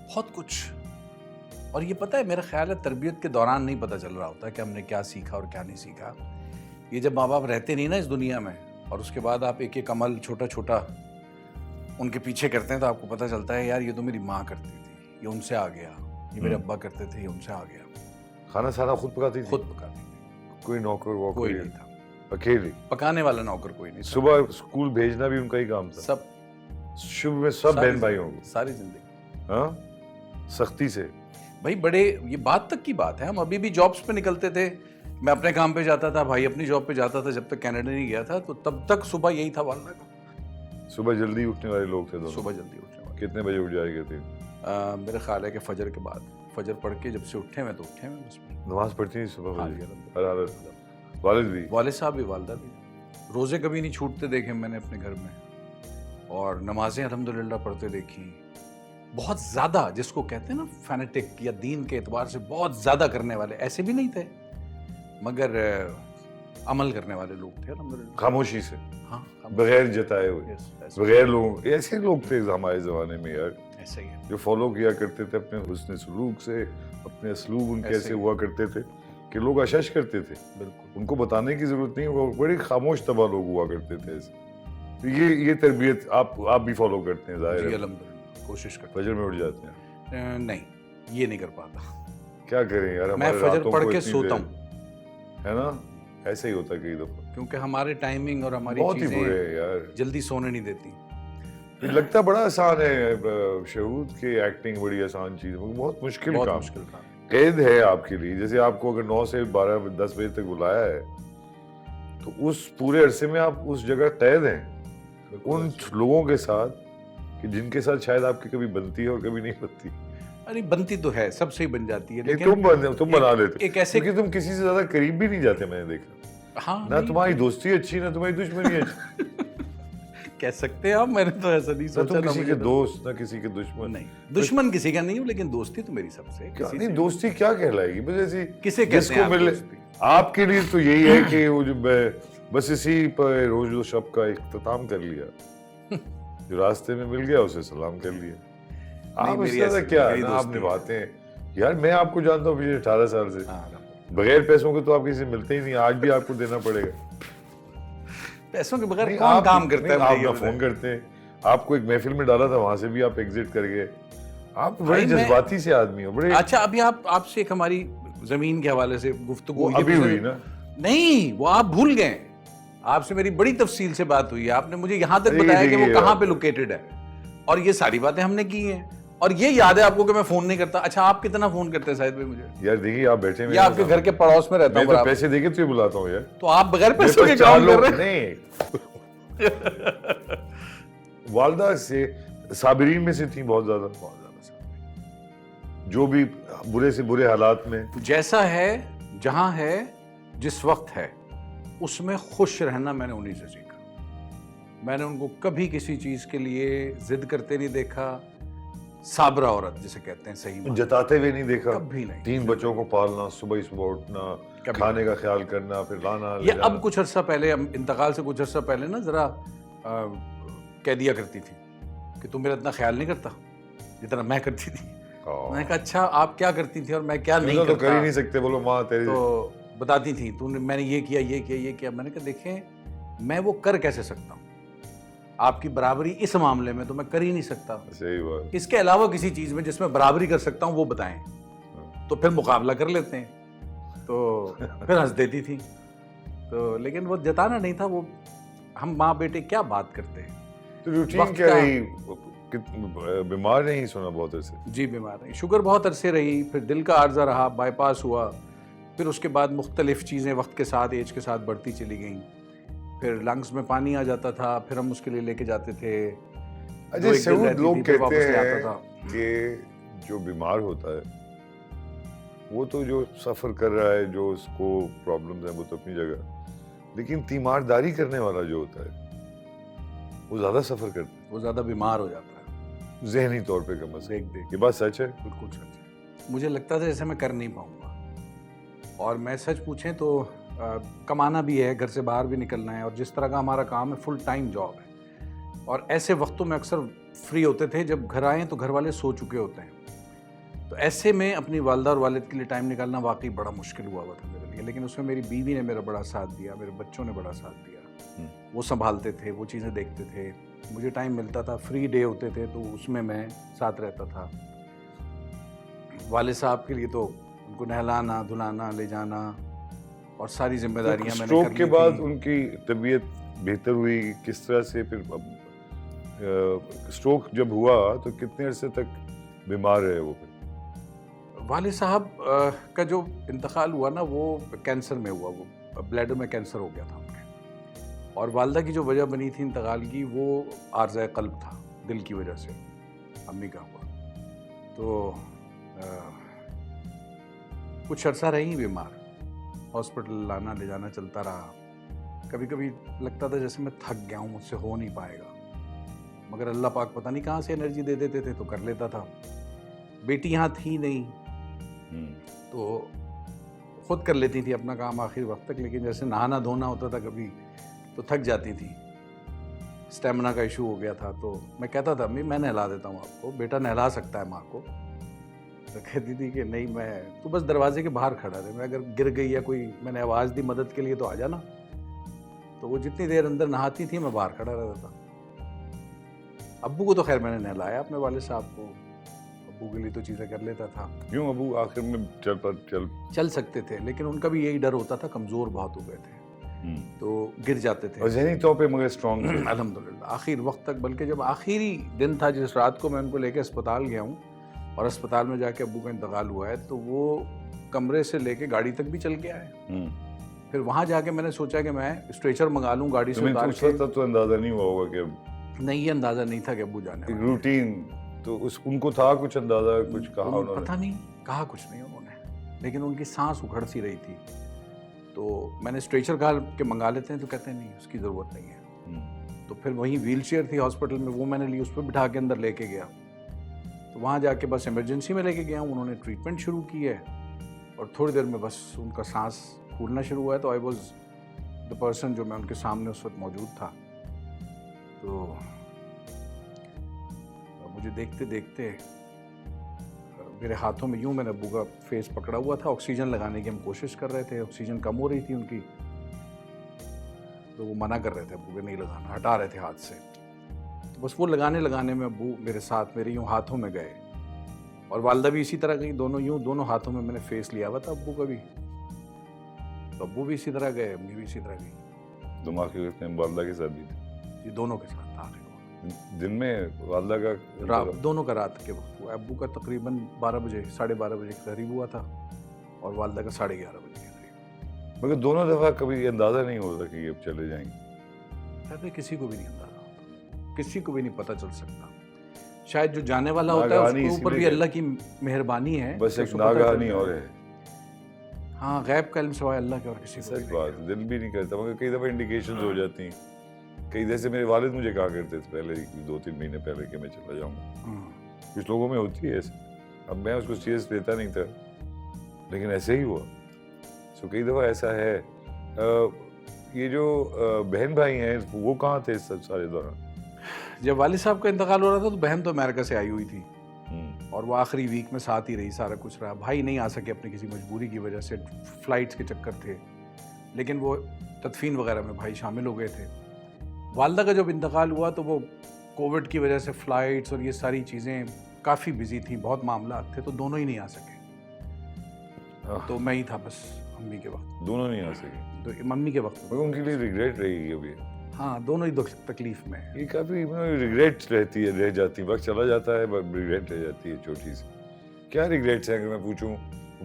بہت کچھ. اور یہ پتہ ہے، میرا خیال ہے تربیت کے دوران نہیں پتہ چل رہا ہوتا کہ ہم نے کیا سیکھا اور کیا نہیں سیکھا. یہ جب ماں باپ رہتے نہیں نا اس دنیا میں، اور اس کے بعد آپ ایک ایک عمل چھوٹا چھوٹا ان کے پیچھے کرتے ہیں، تو آپ کو پتہ چلتا ہے یار یہ تو میری ماں کرتی تھی، یہ ان سے آ گیا. یہ میرے ابا کرتے تھے، یہ ان سے آ گیا. کھانا سارا خود پکاتی تھی؟ خود پکاتی تھی. کوئی نوکر ووکر کوئی نہیں تھا. اکیلی پکانے والا نوکر کوئی نہیں تھا. صبح اسکول بھیجنا بھی ان کا ہی کام تھا؟ سب شروع میں سب بہن بھائی ہوں گے؟ ساری زندگی. ہاں، سختی سے. بھائی بڑے، یہ بات تک کی بات ہے، ہم ابھی بھی جابس پہ نکلتے تھے. میں اپنے کام پہ جاتا تھا، بھائی اپنی جاب پہ جاتا تھا. جب تک کینیڈا نہیں گیا تھا تو تب تک صبح یہی تھا والدہ کا. صبح جلدی اٹھنے والے لوگ تھے دونوں؟ صبح جلدی اٹھنے والے. کتنے بجے اٹھ جائے کرتے؟ میرے خیال ہے کہ فجر کے بعد. فجر پڑھ کے جب سے اٹھے میں تو اٹھے میں بس. نماز پڑھتی تھی صبح؟ ہاں جی. ہر حالت. والد بھی؟ والد صاحب بھی، والدہ بھی. روزے کبھی نہیں چھوٹتے دیکھے میں نے اپنے گھر میں، اور نمازیں الحمدللہ پڑھتے دیکھی. بہت زیادہ جس کو کہتے ہیں نا فینیٹک، یا دین کے اعتبار سے بہت زیادہ کرنے والے ایسے بھی نہیں تھے، مگر عمل کرنے والے لوگ تھے الحمدللہ. خاموشی سے، ہاں، بغیر جتائے ہوئے، بغیر لوگوں. ایسے لوگ تھے ہمارے زمانے میں یار، ایسا ہی ہے، جو فالو کیا کرتے تھے اپنے حسن سلوک سے، اپنے اسلوب ان کے ایسے ہوا کرتے تھے کہ لوگ اشش کرتے تھے. بالکل. ان کو بتانے کی ضرورت نہیں، وہ بڑے خاموش طبع لوگ ہوا کرتے تھے ایسے. یہ تربیت آپ بھی فالو کرتے ہیں ظاہر جی ہے؟ الحمدللہ کوشش کرتا فجر میں اٹھ جاتے ہیں؟ ہوں. نہیں، یہ نہیں کر پاتا. کیا کریں یار، میں ہمارے فجر راتوں پڑھ کو کے اتنی سوتا دیر- ہوں، ہے نا، ایسے ہی ہوتا ہے کئی دفعہ. کیونکہ ہمارے ٹائمنگ اور ہماری بہت ہی برے چیزیں ہیں یار. جلدی سونے نہیں دیتی. لگتا بڑا آسان ہے شہود کی ایکٹنگ، بڑی آسان چیز ہے، بہت مشکل بہت کام. مشکل کام. قید ہے آپ کے لیے. جیسے آپ کو اگر 9 سے 12 10 بجے تک بلایا ہے تو اس پورے عرصے میں آپ اس جگہ قید ہیں ان لوگوں کے ساتھ کہ جن کے ساتھ شاید آپ کی کبھی بنتی ہے اور کبھی نہیں بنتی. ارے بنتی تو ہے، سب سے ہی بن جاتی ہے، لیکن تم بنا لیتے ایک ایسے کیونکہ تم کسی سے زیادہ قریب بھی نہیں جاتے. میں نے دیکھا ہاں نہ تمہاری دوستی اچھی نہ تمہاری دشمنی اچھی. کہہ سکتے ہیں آپ, میں نے تو ایسا نہیں نہ سوچا. تم کسی کے دوست نہ کسی کے دشمن. نہیں, دشمن کسی کا نہیں ہوں, لیکن دوستی تو میری سب سے. نہیں دوستی کیا کہلائے گی, بس ایسی کسے جس کہتے کو ہیں ملے. دوستی؟ آپ کے لیے تو یہی ہے کہ وہ جو بس اسی پر روز و شب کا اختتام کر لیا, جو راستے میں مل گیا اسے سلام کر لیا. آپ اس طرح کیا نا آپ نبھاتے ہیں یار. میں آپ کو جانتا ہوں پچھلے 18 سال سے, بغیر پیسوں کے تو آپ کسی سے ملتے ہی نہیں. آج بھی آپ کو دینا پڑے گا. پیسوں کے بغیر کون کام کرتا ہے؟ آپ نہ فون کرتے ہیں. آپ کو ایک محفل میں ڈالا تھا, وہاں سے بھی آپ ایگزٹ کر گئے. آپ بڑے جذباتی سے آدمی ہو بڑے. اچھا ابھی آپ سے ایک ہماری زمین کے حوالے سے گفتگو ابھی ہوئی نا. نہیں وہ آپ بھول گئے. آپ سے میری بڑی تفصیل سے بات ہوئی ہے. آپ نے مجھے یہاں تک بتایا کہ وہ کہاں پہ لوکیٹڈ ہے, اور یہ ساری باتیں ہم نے کی ہیں. اور یہ یاد ہے آپ کو کہ میں فون نہیں کرتا. اچھا آپ کتنا فون کرتے ہیں شاید بھائی مجھے؟ یار دیکھیے آپ بیٹھے یا آپ کے گھر کے پڑوس میں رہتا ہوں. میں تو پیسے دے کے تجھے بلاتا ہوں یار. تو آپ بغیر پیسوں کے کام کر رہے ہیں؟ نہیں والدہ سے صابرین میں سے تھی بہت زیادہ جو بھی برے سے برے حالات میں. جیسا ہے جہاں ہے جس وقت ہے اس میں خوش رہنا میں نے انہیں سے سیکھا. میں نے ان کو کبھی کسی چیز کے لیے ضد کرتے نہیں دیکھا. صابرہ عورت جسے کہتے ہیں, صحیح جتاتے ہوئے نہیں دیکھا. کبھی نہیں. 3 بچوں کو پالنا, صبح اٹھنا, کھانے کا خیال کرنا, پھر لانا. یہ اب کچھ عرصہ پہلے, انتقال سے کچھ عرصہ پہلے نا ذرا کہہ دیا کرتی تھی کہ تم میرا اتنا خیال نہیں کرتا جتنا میں کرتی تھی. میں نے کہا اچھا آپ کیا کرتی تھی اور میں کیا نہیں کرتا؟ کر ہی نہیں سکتے. بولو ماں تیری. تو بتاتی تھی میں نے یہ کیا یہ کیا یہ کیا. میں نے کہا دیکھیں میں وہ کر کیسے سکتا ہوں, آپ کی برابری اس معاملے میں تو میں کر ہی نہیں سکتا. صحیح بات. اس کے علاوہ کسی چیز میں جس میں برابری کر سکتا ہوں وہ بتائیں, تو پھر مقابلہ کر لیتے ہیں. تو پھر ہنس دیتی تھی. تو لیکن وہ جتانا نہیں تھا. وہ ہم ماں بیٹے کیا بات کرتے ہیں. تو روٹین کیا رہی؟ بیمار نہیں سنا بہت عرصے؟ جی بیمار رہی. شوگر بہت عرصے رہی, پھر دل کا عارضہ رہا, بائی پاس ہوا, پھر اس کے بعد مختلف چیزیں وقت کے ساتھ ایج کے ساتھ بڑھتی چلی گئیں. پھر لنگس میں پانی آ جاتا تھا, پھر ہم اس کے لیے لے کے جاتے تھے. اچھا سعود لوگ کہتے ہیں کہ جو بیمار ہوتا ہے وہ تو جو سفر کر رہا ہے, جو اس کو پرابلمز ہیں وہ تو اپنی جگہ, لیکن تیمارداری کرنے والا جو ہوتا ہے وہ زیادہ سفر کرتا ہے, وہ زیادہ بیمار ہو جاتا ہے ذہنی طور پہ. کم از کم یہ بات سچ ہے. بالکل سچ ہے. مجھے لگتا تھا جیسے میں کر نہیں پاؤں گا, اور میں سچ پوچھیں تو کمانا بھی ہے, گھر سے باہر بھی نکلنا ہے, اور جس طرح کا ہمارا کام ہے فل ٹائم جاب ہے, اور ایسے وقتوں میں اکثر فری ہوتے تھے جب گھر آئیں تو گھر والے سو چکے ہوتے ہیں. تو ایسے میں اپنی والدہ اور والد کے لیے ٹائم نکالنا واقعی بڑا مشکل ہوا تھا میرے لیے. لیکن اس میں میری بیوی نے میرا بڑا ساتھ دیا, میرے بچوں نے بڑا ساتھ دیا. وہ سنبھالتے تھے, وہ چیزیں دیکھتے تھے, مجھے ٹائم ملتا تھا, فری ڈے ہوتے تھے تو اس میں ساتھ رہتا تھا. والد صاحب کے لیے تو ان کو نہلانا دھلانا لے جانا اور ساری ذمہ داریاں میں نے کر لی. اسٹروک کے بعد ان کی طبیعت بہتر ہوئی کس طرح سے؟ پھر اسٹروک جب ہوا تو کتنے عرصے تک بیمار رہے وہ؟ والد صاحب کا جو انتقال ہوا نا وہ کینسر میں ہوا, وہ بلیڈر میں کینسر ہو گیا تھا ان کے. اور والدہ کی جو وجہ بنی تھی انتقال کی وہ عارضہ قلب تھا, دل کی وجہ سے امی کا ہوا. تو کچھ عرصہ رہی بیمار, ہاسپٹل لانا لے جانا چلتا رہا. کبھی کبھی لگتا تھا جیسے میں تھک گیا ہوں, مجھ سے ہو نہیں پائے گا, مگر اللہ پاک پتہ نہیں کہاں سے انرجی دے دیتے تھے تو کر لیتا تھا. بیٹی یہاں تھی نہیں تو خود کر لیتی تھی اپنا کام آخر وقت تک, لیکن جیسے نہانا دھونا ہوتا تھا کبھی تو تھک جاتی تھی. اسٹیمنا کا ایشو ہو گیا تھا تو میں کہتا تھا امی میں نہلا دیتا ہوں آپ کو, بیٹا نہلا سکتا ہے ماں کو. تو کہتی تھی کہ نہیں میں تو بس دروازے کے باہر کھڑا رہے, میں اگر گر گئی یا کوئی میں نے آواز دی مدد کے لیے تو آ جانا. تو وہ جتنی دیر اندر نہاتی تھی میں باہر کھڑا رہتا تھا. ابو کو تو خیر میں نے نہلایا اپنے والد صاحب کو, ابو کے لیے تو چیزیں کر لیتا تھا. کیوں ابو آخر میں چل سکتے تھے, لیکن ان کا بھی یہی ڈر ہوتا تھا, کمزور بہت ہو گئے تھے تو گر جاتے تھے. اور ذہنی طور پہ مگر اسٹرانگ تھے الحمدللہ آخر وقت تک. بلکہ جب آخری دن تھا جس رات کو میں ان کو لے کے اسپتال گیا ہوں اور اسپتال میں جا کے ابو کا انتقال ہوا ہے, تو وہ کمرے سے لے کے گاڑی تک بھی چل کے آئے. پھر وہاں جا کے میں نے سوچا کہ میں اسٹریچر منگا لوں گاڑی سے اتار کے. تو اندازہ نہیں ہوا ہوگا کہ نہیں, یہ اندازہ نہیں تھا کہ ابو جانے والے. روٹین تو ان کو تھا کچھ اندازہ, کچھ کہا انہوں نے؟ پتہ نہیں, کہا کچھ نہیں انہوں نے, لیکن ان کی سانس اکھڑ سی رہی تھی. تو میں نے اسٹریچر کہا کہ منگا لیتے ہیں، تو کہتے ہیں نہیں اس کی ضرورت نہیں ہے. تو پھر وہیں ویل چیئر تھی ہاسپٹل میں، وہ میں نے لی، اس پہ بٹھا کے اندر لے کے گیا. تو وہاں جا کے بس ایمرجنسی میں لے کے گیا ہوں، انہوں نے ٹریٹمنٹ شروع کی ہے اور تھوڑی دیر میں بس ان کا سانس پھولنا شروع ہوا ہے. تو آئی واز دا پرسن جو میں ان کے سامنے اس وقت موجود تھا. تو مجھے دیکھتے دیکھتے میرے ہاتھوں میں یوں، میں نے ابو کا فیس پکڑا ہوا تھا، آکسیجن لگانے کی ہم کوشش کر رہے تھے، آکسیجن کم ہو رہی تھی ان کی، تو وہ منع کر رہے تھے ابو کے نہیں لگانا، ہٹا رہے تھے ہاتھ سے. تو بس وہ لگانے میں ابو میرے ساتھ میرے یوں ہاتھوں میں گئے، اور والدہ بھی اسی طرح گئی، دونوں ہاتھوں میں نے فیس لیا ہوا تھا ابو کا بھی. تو ابو بھی اسی طرح گئے، امی بھی اسی طرح گئی. دماغی والدہ کے ساتھ بھی جی دونوں کے ساتھ تھا. دن میں والدہ کا دونوں کا رات کے وقت ہوا. ابو کا تقریباً 12 بجے 12:30 بجے کے قریب ہوا تھا، اور والدہ کا 11:30 بجے کے قریب. مگر دونوں دفعہ کبھی اندازہ نہیں ہوتا کہ یہ اب چلے جائیں گے. کسی کو بھی نہیں اندازہ ہوتا، کسی کو بھی نہیں پتہ چل سکتا. شاید جو جانے والا ہوتا ہے اس کے اوپر بھی اللہ کی مہربانی ہے، بس ایک ناگہانی اور ہے. ہاں غیب کا علم سوائے اللہ کے اور کسی کو سچ بات، دل بھی نہیں کرتا. مگر کئی دفعہ انڈیکیشنز ہو جاتی ہیں. کئی جیسے میرے والد مجھے کہا کرتے تھے پہلے 2-3 مہینے پہلے کہ میں چلا جاؤں گا. کچھ لوگوں میں ہوتی ہے ایسے. اب میں اس کو سیریس لیتا نہیں تھا، لیکن ایسے ہی ہوا. سو کئی دفعہ ایسا ہے. یہ جو بہن بھائی ہیں وہ کہاں تھے اس سارے دوران؟ جب والد صاحب کا انتقال ہو رہا تھا تو بہن تو امریکہ سے آئی ہوئی تھی، اور وہ آخری ویک میں ساتھ ہی رہی، سارا کچھ رہا. بھائی نہیں آ سکے اپنی کسی مجبوری کی وجہ سے، فلائٹس کے چکر تھے، لیکن وہ تدفین وغیرہ میں بھائی شامل ہو گئے تھے. والدہ کا جب انتقال ہوا تو وہ کووڈ کی وجہ سے فلائٹس اور یہ ساری چیزیں کافی بزی تھیں، بہت معاملات تھے، تو دونوں ہی نہیں آ سکے. تو میں ہی تھا بس امی کے وقت. دونوں نہیں آ سکے تو ممی کے وقت ان کے لیے ریگریٹ رہے گی ابھی. ہاں دونوں ہی تکلیف میں. یہ کافی ریگریٹ رہتی ہے، رہ جاتی ہے. وقت چلا جاتا ہے ریگریٹ رہ جاتی ہے چھوٹی سی. کیا ریگریٹس ہیں اگر میں پوچھوں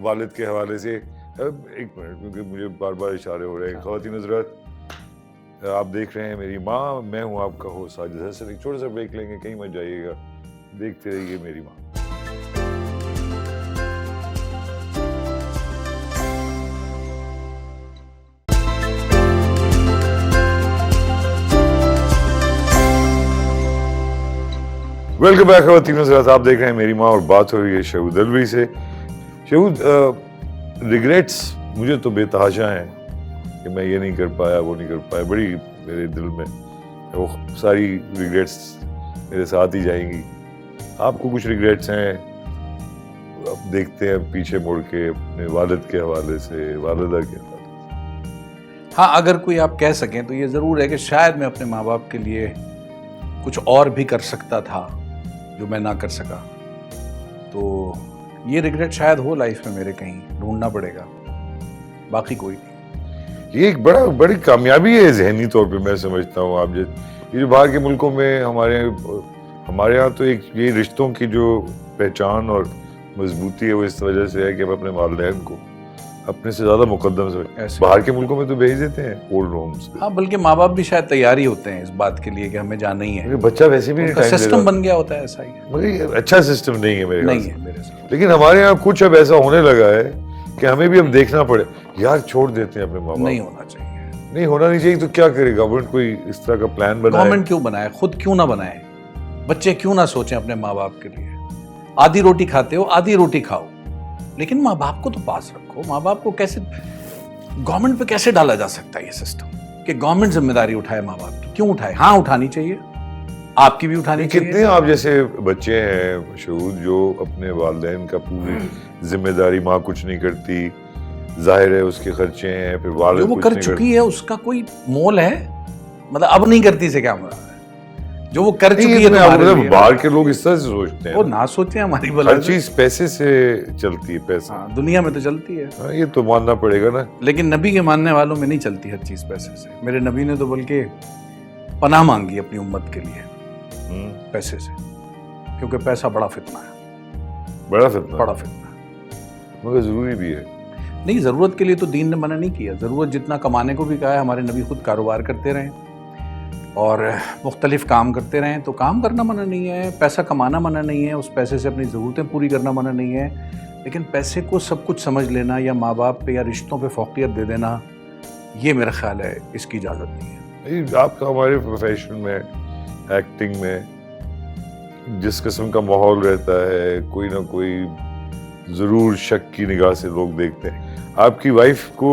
والد کے حوالے سے؟ ایک منٹ، کیونکہ مجھے بار بار اشارے ہو رہے ہیں. خواتین حضرات، آپ دیکھ رہے ہیں میری ماں، میں ہوں آپ کا ہوسٹ ساجد حسن. ایک چھوٹا سا بریک لیں گے، کہیں مت جائیے گا، دیکھتے رہیے میری ماں. ویلکم بیک خواتین حضرات، آپ دیکھ رہے ہیں میری ماں، اور بات ہو رہی ہے شہود الوی سے. شہود، ریگریٹس مجھے تو بے تحاشا ہیں کہ میں یہ نہیں کر پایا، وہ نہیں کر پایا. بڑی میرے دل میں وہ ساری ریگریٹس میرے ساتھ ہی جائیں گی. آپ کو کچھ ریگریٹس ہیں؟ اب دیکھتے ہیں پیچھے مڑ کے اپنے والد کے حوالے سے، والدہ کے حوالے سے. ہاں اگر کوئی آپ کہہ سکیں تو یہ ضرور ہے کہ شاید میں اپنے ماں باپ کے لیے کچھ اور بھی کر سکتا تھا جو میں نہ کر سکا. تو یہ ریگریٹ شاید ہو لائف میں میرے، کہیں ڈھونڈنا پڑے گا، باقی کوئی نہیں. یہ ایک بڑی کامیابی ہے ذہنی طور پہ، میں سمجھتا ہوں. آپ یہ جو باہر کے ملکوں میں ہمارے یہاں تو ایک یہ رشتوں کی جو پہچان اور مضبوطی ہے وہ اس وجہ سے ہے کہ ہم اپنے والدین کو اپنے سے زیادہ مقدم سے. باہر کے ملکوں میں تو بھیج دیتے ہیں اولڈ ہومز. ہاں بلکہ ماں باپ بھی شاید تیار ہی ہوتے ہیں اس بات کے لیے کہ ہمیں جانا ہی ہے. بچہ ویسے بھی سسٹم بن گیا ہوتا ہے ایسا ہی. مگر اچھا سسٹم نہیں ہے میرے ساتھ. لیکن ہمارے یہاں کچھ اب ایسا ہونے لگا ہے کہ ہمیں بھی اب دیکھنا پڑے. یار چھوڑ دیتے ہیں اپنے ماں باپ. نہیں ہونا چاہیے. نہیں ہونا نہیں چاہیے. تو کیا کرے گورنمنٹ؟ کوئی اس طرح کا پلان بنائے. گورنمنٹ کیوں بنائے؟ خود کیوں نہ بنائے؟ بچے کیوں نہ سوچیں اپنے ماں باپ کے لیے؟ آدھی روٹی کھاتے ہو، آدھی روٹی کھاؤ، لیکن ماں باپ کو تو پاس رکھو. ماں باپ کو کیسے گورنمنٹ پہ کیسے ڈالا جا سکتا ہے یہ سسٹم کہ گورنمنٹ ذمہ داری اٹھائے ماں باپ کی؟ کیوں اٹھائے؟ ہاں اٹھانی چاہیے، آپ کی بھی اٹھانی چاہیے. کتنے آپ جیسے بچے ہیں شہود جو اپنے والدین کا پوری ذمہ داری، ماں کچھ نہیں کرتی، ظاہر ہے اس کے خرچے ہیں، پھر والد جو وہ کر چکی ہے اس کا کوئی مول ہے؟ مطلب اب نہیں کرتی سے کیا مراد ہے؟ جو وہ کر چکی ہے. باہر کے لوگ اس طرح سے سوچتے ہیں. وہ نہ سوچیں ہماری ہر چیز پیسے سے چلتی ہے. پیسہ دنیا میں تو چلتی ہے. یہ تو ماننا پڑے گا نا. لیکن نبی کے ماننے والوں میں نہیں چلتی ہر چیز پیسے سے. میرے نبی نے تو بلکہ پناہ مانگی اپنی امت کے لیے پیسے سے، کیونکہ پیسہ بڑا فتنہ ہے. بڑا فتنہ ہے، مگر ضروری بھی ہے. نہیں، ضرورت کے لیے تو دین نے منع نہیں کیا. ضرورت جتنا کمانے کو بھی کہا ہے. ہمارے نبی خود کاروبار کرتے رہیں اور مختلف کام کرتے رہیں، تو کام کرنا منع نہیں ہے، پیسہ کمانا منع نہیں ہے، اس پیسے سے اپنی ضرورتیں پوری کرنا منع نہیں ہے. لیکن پیسے کو سب کچھ سمجھ لینا یا ماں باپ پہ یا رشتوں پہ فوقیت دے دینا یہ میرا خیال ہے اس کی اجازت نہیں ہے. آپ کا ہمارے پروفیشن میں ایکٹنگ میں جس قسم کا ماحول رہتا ہے کوئی نہ کوئی ضرور شک کی نگاہ سے لوگ دیکھتے ہیں. آپ کی وائف کو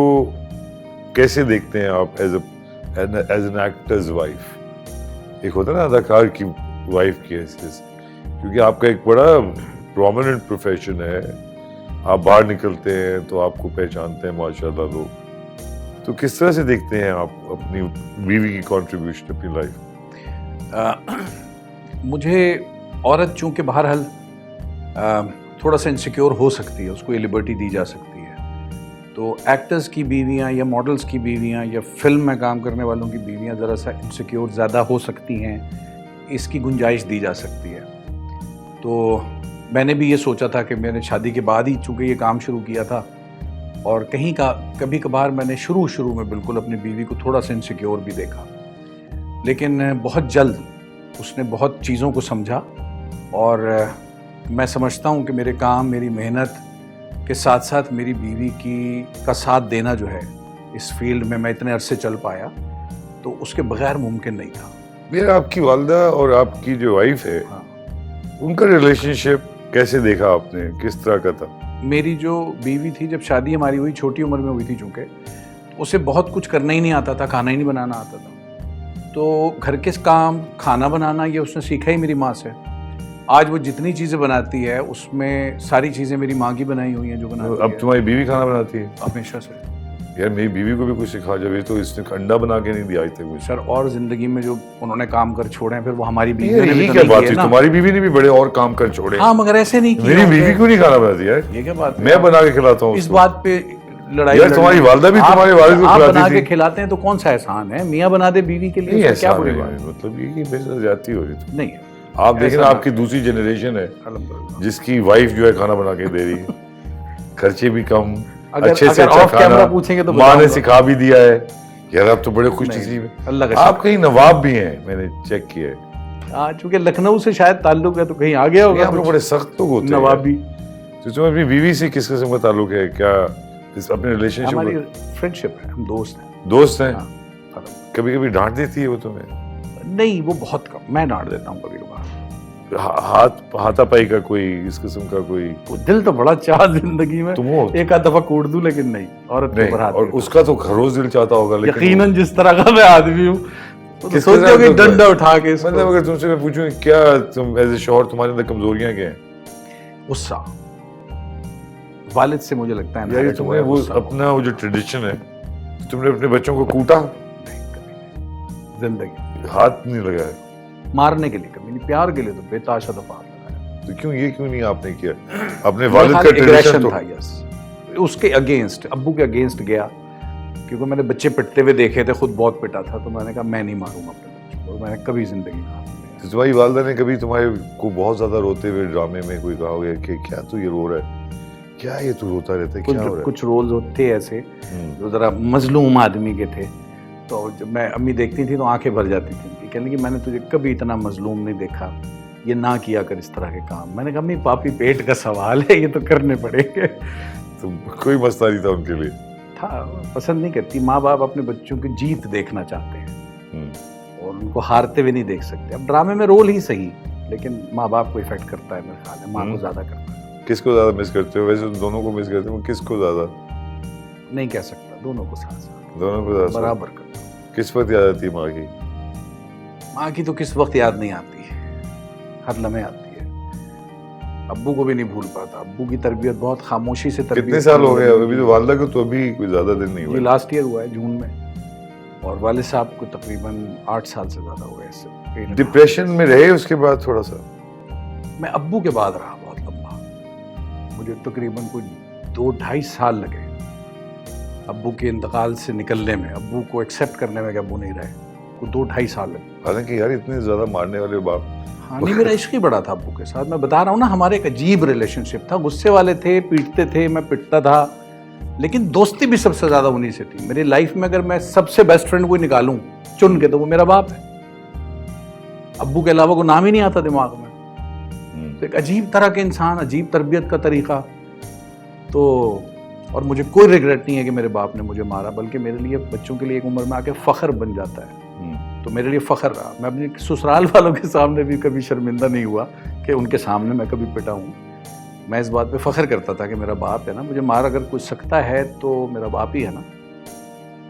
کیسے دیکھتے ہیں آپ ایز این ایکٹرز وائف؟ ایک ہوتا ہے نا اداکار کی وائف کی حیثیت سے، کیونکہ آپ کا ایک بڑا پرومیننٹ پروفیشن ہے، آپ باہر نکلتے ہیں تو آپ کو پہچانتے ہیں ماشاءاللہ لوگ. تو کس طرح سے دیکھتے ہیں آپ اپنی بیوی کی کنٹریبیوشن اپنی لائف؟ مجھے عورت چونکہ بہرحال تھوڑا سا انسیکیور ہو سکتی ہے، اس کو یہ لبرٹی دی جا سکتی ہے، تو ایکٹرز کی بیویاں یا ماڈلز کی بیویاں یا فلم میں کام کرنے والوں کی بیویاں ذرا سا انسیکیور زیادہ ہو سکتی ہیں، اس کی گنجائش دی جا سکتی ہے. تو میں نے بھی یہ سوچا تھا کہ میں نے شادی کے بعد ہی چونکہ یہ کام شروع کیا تھا، اور کبھی کبھار میں نے شروع میں بالکل اپنی بیوی کو تھوڑا سا انسیکیور بھی دیکھا، لیکن بہت جلد اس نے بہت چیزوں کو سمجھا، اور میں سمجھتا ہوں کہ میرے کام، میری محنت کے ساتھ ساتھ میری بیوی کا ساتھ دینا جو ہے اس فیلڈ میں اتنے عرصے چل پایا تو اس کے بغیر ممکن نہیں تھا. میرا آپ کی والدہ اور آپ کی جو وائف ہے ان کا ریلیشن شپ کیسے دیکھا آپ نے، کس طرح کا تھا؟ میری جو بیوی تھی، جب شادی ہماری ہوئی چھوٹی عمر میں ہوئی تھی چونکہ، اسے بہت کچھ کرنا ہی نہیں آتا تھا، کھانا ہی نہیں بنانا آتا تھا. تو گھر کے کام، کھانا بنانا یہ اس نے سیکھا ہی میری ماں سے. آج وہ جتنی چیزیں بناتی ہے اس میں ساری چیزیں میری ماں کی بنائی ہوئی ہیں جو بناتی ہے. اب تمہاری بیوی کھانا بناتی ہے؟ ہمیشہ سے. یار میری بیوی کو بھی کچھ سکھا جائے، تو اس نے انڈا بنا کے نہیں دیا آج تک مجھے. سر اور زندگی میں جو انہوں نے کام کر چھوڑے ہیں پھر وہ ہماری بیوی نے یہ کیا بات ہے؟ تمہاری بیوی نے بھی بڑے اور کام کر چھوڑے. ہاں مگر ایسے نہیں کیا. میری بیوی کیوں نہیں کھانا بناتی ہے؟ یہ کیا بات ہے؟ میں بنا کے کھلاتا ہوں اس بات پہ لڑائی. یار تمہاری والدہ بھی تمہارے والد کو آپ کھلاتی بنا تھی. کے کھلاتے ہیں تو کون سا احسان ہے؟ میاں بنا دے بیوی کے لیے کیا بڑی بات؟ مطلب یہ کہ میرے ساتھ زیادتی ہو رہی تھی. نہیں آپ دیکھیں آپ کی دوسری جنریشن ہے جس کی وائف جو ہے کھانا بنا کے دے رہی ہے، خرچے بھی کم، اچھے سے اچھا کھانا، ماں نے سکھا بھی دیا ہے. یار آپ تو بڑے خوش نصیب ہیں. آپ کہیں نواب بھی ہیں، میں نے چیک کیا ہے. ہاں چونکہ لکھنؤ سے شاید تعلق ہے تو کہیں آگے ہوگا. آپ لوگ بڑے سخت لوگ ہوتے ہیں. نوابی. تو تمہیں اپنی بیوی سے کس قسم کا تعلق ہے؟ کیا اپنے ریلیشن شپ؟ ہماری فرینڈشپ ہے، ہم دوست ہیں. دوست ہیں. کبھی کبھی ڈانٹ دیتی ہے وہ تمہیں؟ نہیں وہ بہت کم. میں ڈانٹ دیتا ہوں کبھی کبھار. ہاتھا پائی کا کوئی اس قسم کا کوئی؟ دل تو بڑا چاہ زندگی میں ایک آدھ دفعہ کوڑ دوں، لیکن نہیں عورت کے اوپر ہاتھ. اور اس کا تو روز دل چاہتا ہوگا. یقیناً جس طرح کا میں آدمی ہوں سوچو کہ ڈنڈا اٹھا کے. مطلب اگر تم سے میں پوچھوں کیا تم ایز اے شوہر تمہارے اندر کمزوریاں کیا ہیں؟ غصہ. والد سے مجھے لگتا ہے یار تم نے وہ اپنا وہ جو ٹریڈیشن ہے، تم نے اپنے بچوں کو کوٹا؟ نہیں کبھی زندگی. ہاتھ نہیں لگایا مارنے کے لیے کبھی نہیں، پیار کے لیے تو بے تحاشا دفعہ لگایا. تو کیوں یہ کیوں نہیں آپ نے کیا؟ اپنے والد کا ٹریڈیشن تھا. یس اس کے اگینسٹ، ابو کے اگینسٹ گیا کیونکہ میں نے بچے پٹتے ہوئے دیکھے تھے، خود بہت پٹا تھا، تو میں نے کہا میں نہیں ماروں گا اپنے بچوں کو. میں نے کبھی زندگی میں ہاتھ نہیں لگایا. تمہاری والدہ نے کبھی تمہارے کو بہت زیادہ روتے ہوئے ڈرامے میں کوئی کہا ہوگا کہ کیا تو یہ رو رہا ہے، کیا یہ تو روتا رہتا ہے، کیا ہو رہا ہے؟ کچھ رولز ہوتے ایسے جو ذرا مظلوم آدمی کے تھے، تو جب میں امی دیکھتی تھی تو آنکھیں بھر جاتی تھیں. کہنے لگی میں نے تجھے کبھی اتنا مظلوم نہیں دیکھا، یہ نہ کیا کر اس طرح کے کام. میں نے کہا امی پاپی پیٹ کا سوال ہے، یہ تو کرنے پڑیں گے. تو کوئی مسئلہ نہیں تھا ان کے لیے؟ تھا. پسند نہیں کرتی. ماں باپ اپنے بچوں کی جیت دیکھنا چاہتے ہیں اور ان کو ہارتے ہوئے نہیں دیکھ سکتے. اب ڈرامے میں رول ہی صحیح، لیکن ماں باپ کو افیکٹ کرتا ہے میرے خیال ہے. ماں کو زیادہ کرتا ہے. کس کو زیادہ مس کرتے ہو؟ ویسے دونوں کو مس کرتے ہو، کس کو زیادہ؟ نہیں کہہ سکتا، دونوں کو ساتھ ساتھ دونوں کو زیادہ برابر کرتا ہوں. کس وقت یاد آتی ہے ماں کی؟ ماں کی تو کس وقت یاد نہیں آتی ہے، ہر لمحے آتی ہے. ابو کو بھی نہیں بھول پاتا. ابو کی تربیت بہت خاموشی سے تربیت. کتنے سال ہو گئے ابھی؟ تو والدہ کو تو ابھی کوئی زیادہ دن نہیں ہوا. یہ لاسٹ ایئر ہوا ہے جون میں، اور والد صاحب کو تقریباً 8 سال سے زیادہ ہو گئے اس سے. ڈپریشن میں رہے اس کے بعد تھوڑا سا؟ میں ابو کے بعد رہا بہت لمبا. مجھے تقریباً کوئی 2-2.5 سال لگے ابو کے انتقال سے نکلنے میں، ابو کو ایکسیپٹ کرنے میں کہ ابو نہیں رہے. کوئی 2-2.5 سال لگے. حالانکہ یار اتنے زیادہ مارنے والے باپ. ہاں نہیں، میرا عشق ہی بڑا تھا ابو کے ساتھ. میں بتا رہا ہوں نا، ہمارے ایک عجیب ریلیشن شپ تھا. غصے والے تھے، پیٹتے تھے، میں پٹتا تھا، لیکن دوستی بھی سب سے زیادہ انہی سے تھی. میری لائف میں اگر میں سب سے بیسٹ فرینڈ کوئی نکالوں چن کے تو وہ میرا باپ ہے. ابو کے علاوہ کوئی نام ہی نہیں آتا دماغ میں. تو ایک عجیب طرح کے انسان، عجیب تربیت کا طریقہ. تو اور مجھے کوئی ریگریٹ نہیں ہے کہ میرے باپ نے مجھے مارا، بلکہ میرے لیے بچوں کے لیے ایک عمر میں آ کے فخر بن جاتا ہے، تو میرے لیے فخر رہا. میں اپنے سسرال والوں کے سامنے بھی کبھی شرمندہ نہیں ہوا کہ ان کے سامنے میں کبھی پٹا ہوں. میں اس بات پہ فخر کرتا تھا کہ میرا باپ ہے نا، مجھے مار اگر کوئی سکتا ہے تو میرا باپ ہی ہے نا،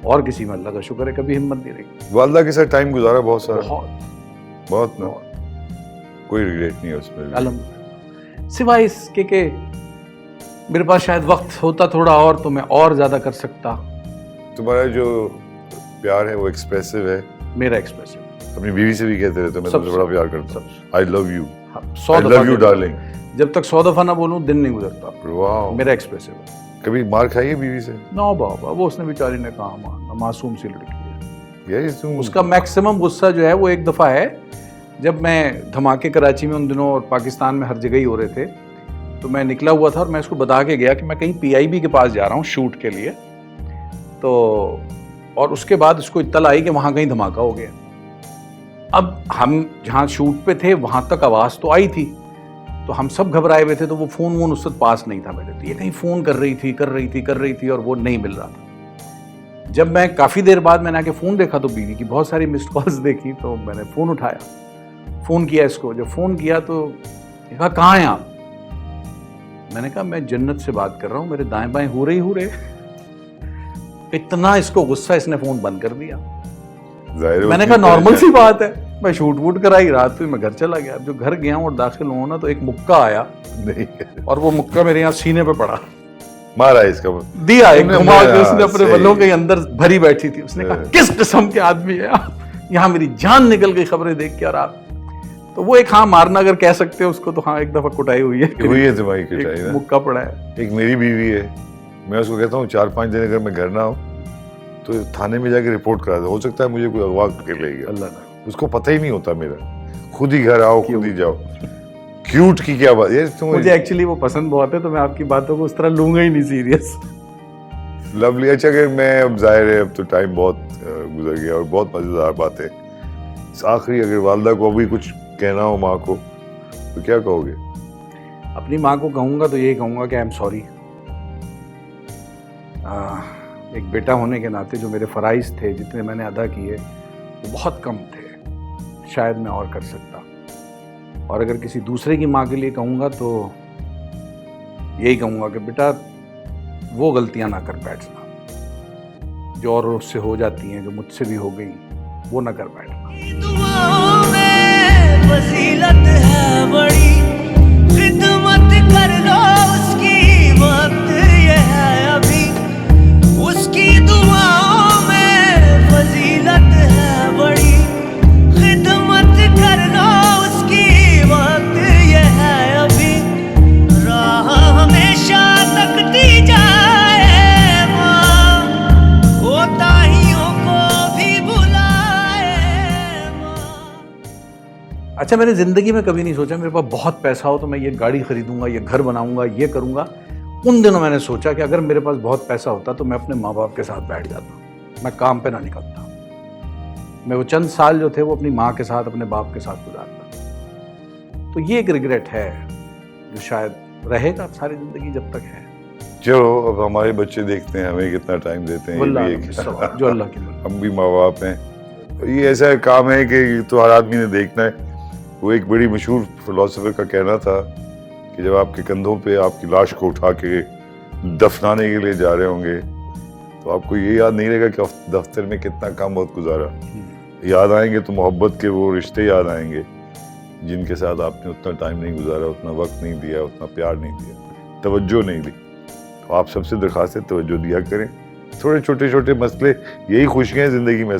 اور کسی میں اللہ کا شکر ہے کبھی ہمت نہیں رہی. والدہ کے ساتھ ٹائم گزارا بہت سارا؟ بہت نا، کوئی ریگریٹ نہیں ہے اس میں الحمدللہ، سوائے اس کے کہ میرے پاس شاید وقت ہوتا تھوڑا اور تو میں اور زیادہ کر سکتا. تمہارا جو پیار ہے وہ ایکسپریسو ہے؟ میرا ایکسپریسو. اپنی بیوی سے بھی کہتے رہتے میں تم سے بڑا پیار کرتا ہوں، I love you, 100 I love you darling. جب تک 100 دفعہ نہ بولوں دن نہیں گزرتا. واو، میرا ایکسپریسو ہے. کبھی مار کھائی ہے بیوی سے؟ نو بابا، وہ اس نے بیچاری نے کہا مارنا، معصوم سی لڑکی ہے. یہی تم اس کا میکسیمم غصہ جو ہے وہ ایک دفعہ ہے جب میں دھماکے کراچی میں ان دنوں اور پاکستان میں ہر جگہ ہی ہو رہے تھے، تو میں نکلا ہوا تھا اور میں اس کو بتا کے گیا کہ میں کہیں پی آئی بی کے پاس جا رہا ہوں شوٹ کے لیے. تو اور اس کے بعد اس کو اطلاع آئی کہ وہاں کہیں دھماکہ ہو گیا. اب ہم جہاں شوٹ پہ تھے وہاں تک آواز تو آئی تھی، تو ہم سب گھبرائے ہوئے تھے، تو وہ فون وون اس وقت پاس نہیں تھا میرے. تو یہ کہیں فون کر رہی تھی اور وہ نہیں مل رہا تھا. جب میں کافی دیر بعد میں نے آ کے فون دیکھا تو بیوی کی بہت ساری مسڈ کالز دیکھی، تو میں نے فون اٹھایا، فون کیا اس کو. جب فون کیا تو کہا کہاں ہیں آپ؟ میں نے کہا میں جنت سے بات کر رہا ہوں، میرے دائیں بائیں ہو رہے. اتنا اس کو غصہ، اس نے فون بند کر دیا. میں نے کہا نارمل سی بات ہے، میں شوٹ ووٹ کرائی، رات کو میں گھر چلا گیا. جو گھر گیا ہوں اور داخل ہوں نا تو ایک مکہ آیا اور وہ مکہ میرے یہاں سینے پہ پڑا. مارا اس کا دیا ایک گھما کے اس نے اپنے بلوں کے اندر بھری بیٹھی تھی. اس نے کہا کس قسم کے آدمی ہے آپ، یہاں میری جان نکل گئی خبریں دیکھ کے. اور آپ تو وہ ایک ہاں مارنا اگر کہہ سکتے ہیں اس کو، تو ہاں ایک دفعہ کٹائی ہوئی ہے تمہاری کٹائی نا، مکہ پڑا ہے. ایک میری بیوی ہے، میں اس کو کہتا ہوں 4-5 دن اگر میں گھر نہ ہوں تو تھانے میں جا کے رپورٹ کرا دو، ہو سکتا ہے مجھے کوئی اغوا کر کے لے گیا. اللہ نہ، اس کو پتہ ہی نہیں ہوتا میرا. خود ہی گھر آؤ، خود ہی جاؤ. کیوٹ کی کیا بات ہے. مجھے ایکچولی وہ پسند بہت ہے، تو میں آپ کی باتوں کو اس طرح لوں گا ہی نہیں سیریس. لولی. اچھا کہ میں اب ظاہر ہے اب تو ٹائم بہت گزر گیا اور بہت مزیدار باتیں. آخری اگر والدہ کو ابھی کچھ کہنا ہو ماں کو تو کیا کہو گے؟ اپنی ماں کو کہوں گا تو یہی کہوں گا کہ آئی ایم سوری. ایک بیٹا ہونے کے ناطے جو میرے فرائض تھے جتنے میں نے ادا کیے وہ بہت کم تھے، شاید میں اور کر سکتا. اور اگر کسی دوسرے کی ماں کے لیے کہوں گا تو یہی کہوں گا کہ بیٹا وہ غلطیاں نہ کر بیٹھنا جو اور اس سے ہو جاتی ہیں، جو مجھ سے بھی ہو گئی، وہ نہ کر بیٹھنا. دعاؤں میں فضیلت ہے بڑی، خدمت کر لو اس کی، وقت یہ ہے ابھی. اس کی دعاؤں میں فضیلت ہے بڑی، خدمت کر لو اس کی، وقت یہ ہے ابھی. راہ ہمیشہ تکتی جائے ماں، کوتاہیوں کو بھی بلائے ماں. اچھا میں نے زندگی میں کبھی نہیں سوچا میرے پاس بہت پیسہ ہو تو میں یہ گاڑی خریدوں گا، یہ گھر بناؤں گا، یہ کروں گا. ان دنوں میں نے سوچا کہ اگر میرے پاس بہت پیسہ ہوتا تو میں اپنے ماں باپ کے ساتھ بیٹھ جاتا، میں کام پہ نہ نکلتا، میں وہ چند سال جو تھے وہ اپنی ماں کے ساتھ، اپنے باپ کے ساتھ گزارتا. تو یہ ایک ریگریٹ ہے جو شاید رہے گا ساری زندگی جب تک ہے. چلو اب ہمارے بچے دیکھتے ہیں ہمیں کتنا ٹائم دیتے ہیں. جو اللہ کی مرضی. ہم بھی ماں باپ ہیں. یہ ایسا کام ہے کہ تو ہر آدمی نے دیکھنا ہے. وہ ایک بڑی مشہور فلاسفر کا کہنا تھا کہ جب آپ کے کندھوں پہ آپ کی لاش کو اٹھا کے دفنانے کے لیے جا رہے ہوں گے تو آپ کو یہ یاد نہیں رہے گا کہ دفتر میں کتنا کام وقت گزارا. یاد آئیں گے تو محبت کے وہ رشتے یاد آئیں گے جن کے ساتھ آپ نے اتنا ٹائم نہیں گزارا، اتنا وقت نہیں دیا، اتنا پیار نہیں دیا، توجہ نہیں دی. تو آپ سب سے درخواست ہے توجہ دیا کریں. تھوڑے چھوٹے مسئلے، یہی خوشیاں ہیں زندگی میں.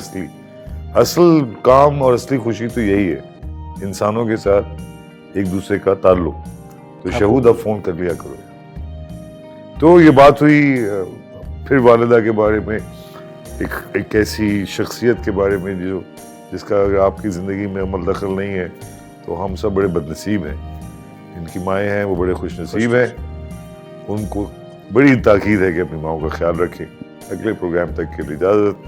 اصل کام اور اصلی خوشی تو یہی ہے، انسانوں کے ساتھ ایک دوسرے کا تعلق. تو شہود اب فون کر لیا کرو. تو یہ بات ہوئی پھر والدہ کے بارے میں، ایک ایسی شخصیت کے بارے میں جس کا اگر آپ کی زندگی میں عمل دخل نہیں ہے تو ہم سب بڑے بد نصیب ہیں. ان کی مائیں ہیں وہ بڑے خوش نصیب ہیں. ان کو بڑی تاکید ہے کہ اپنی ماؤں کا خیال رکھیں. اگلے پروگرام تک کے لیے اجازت.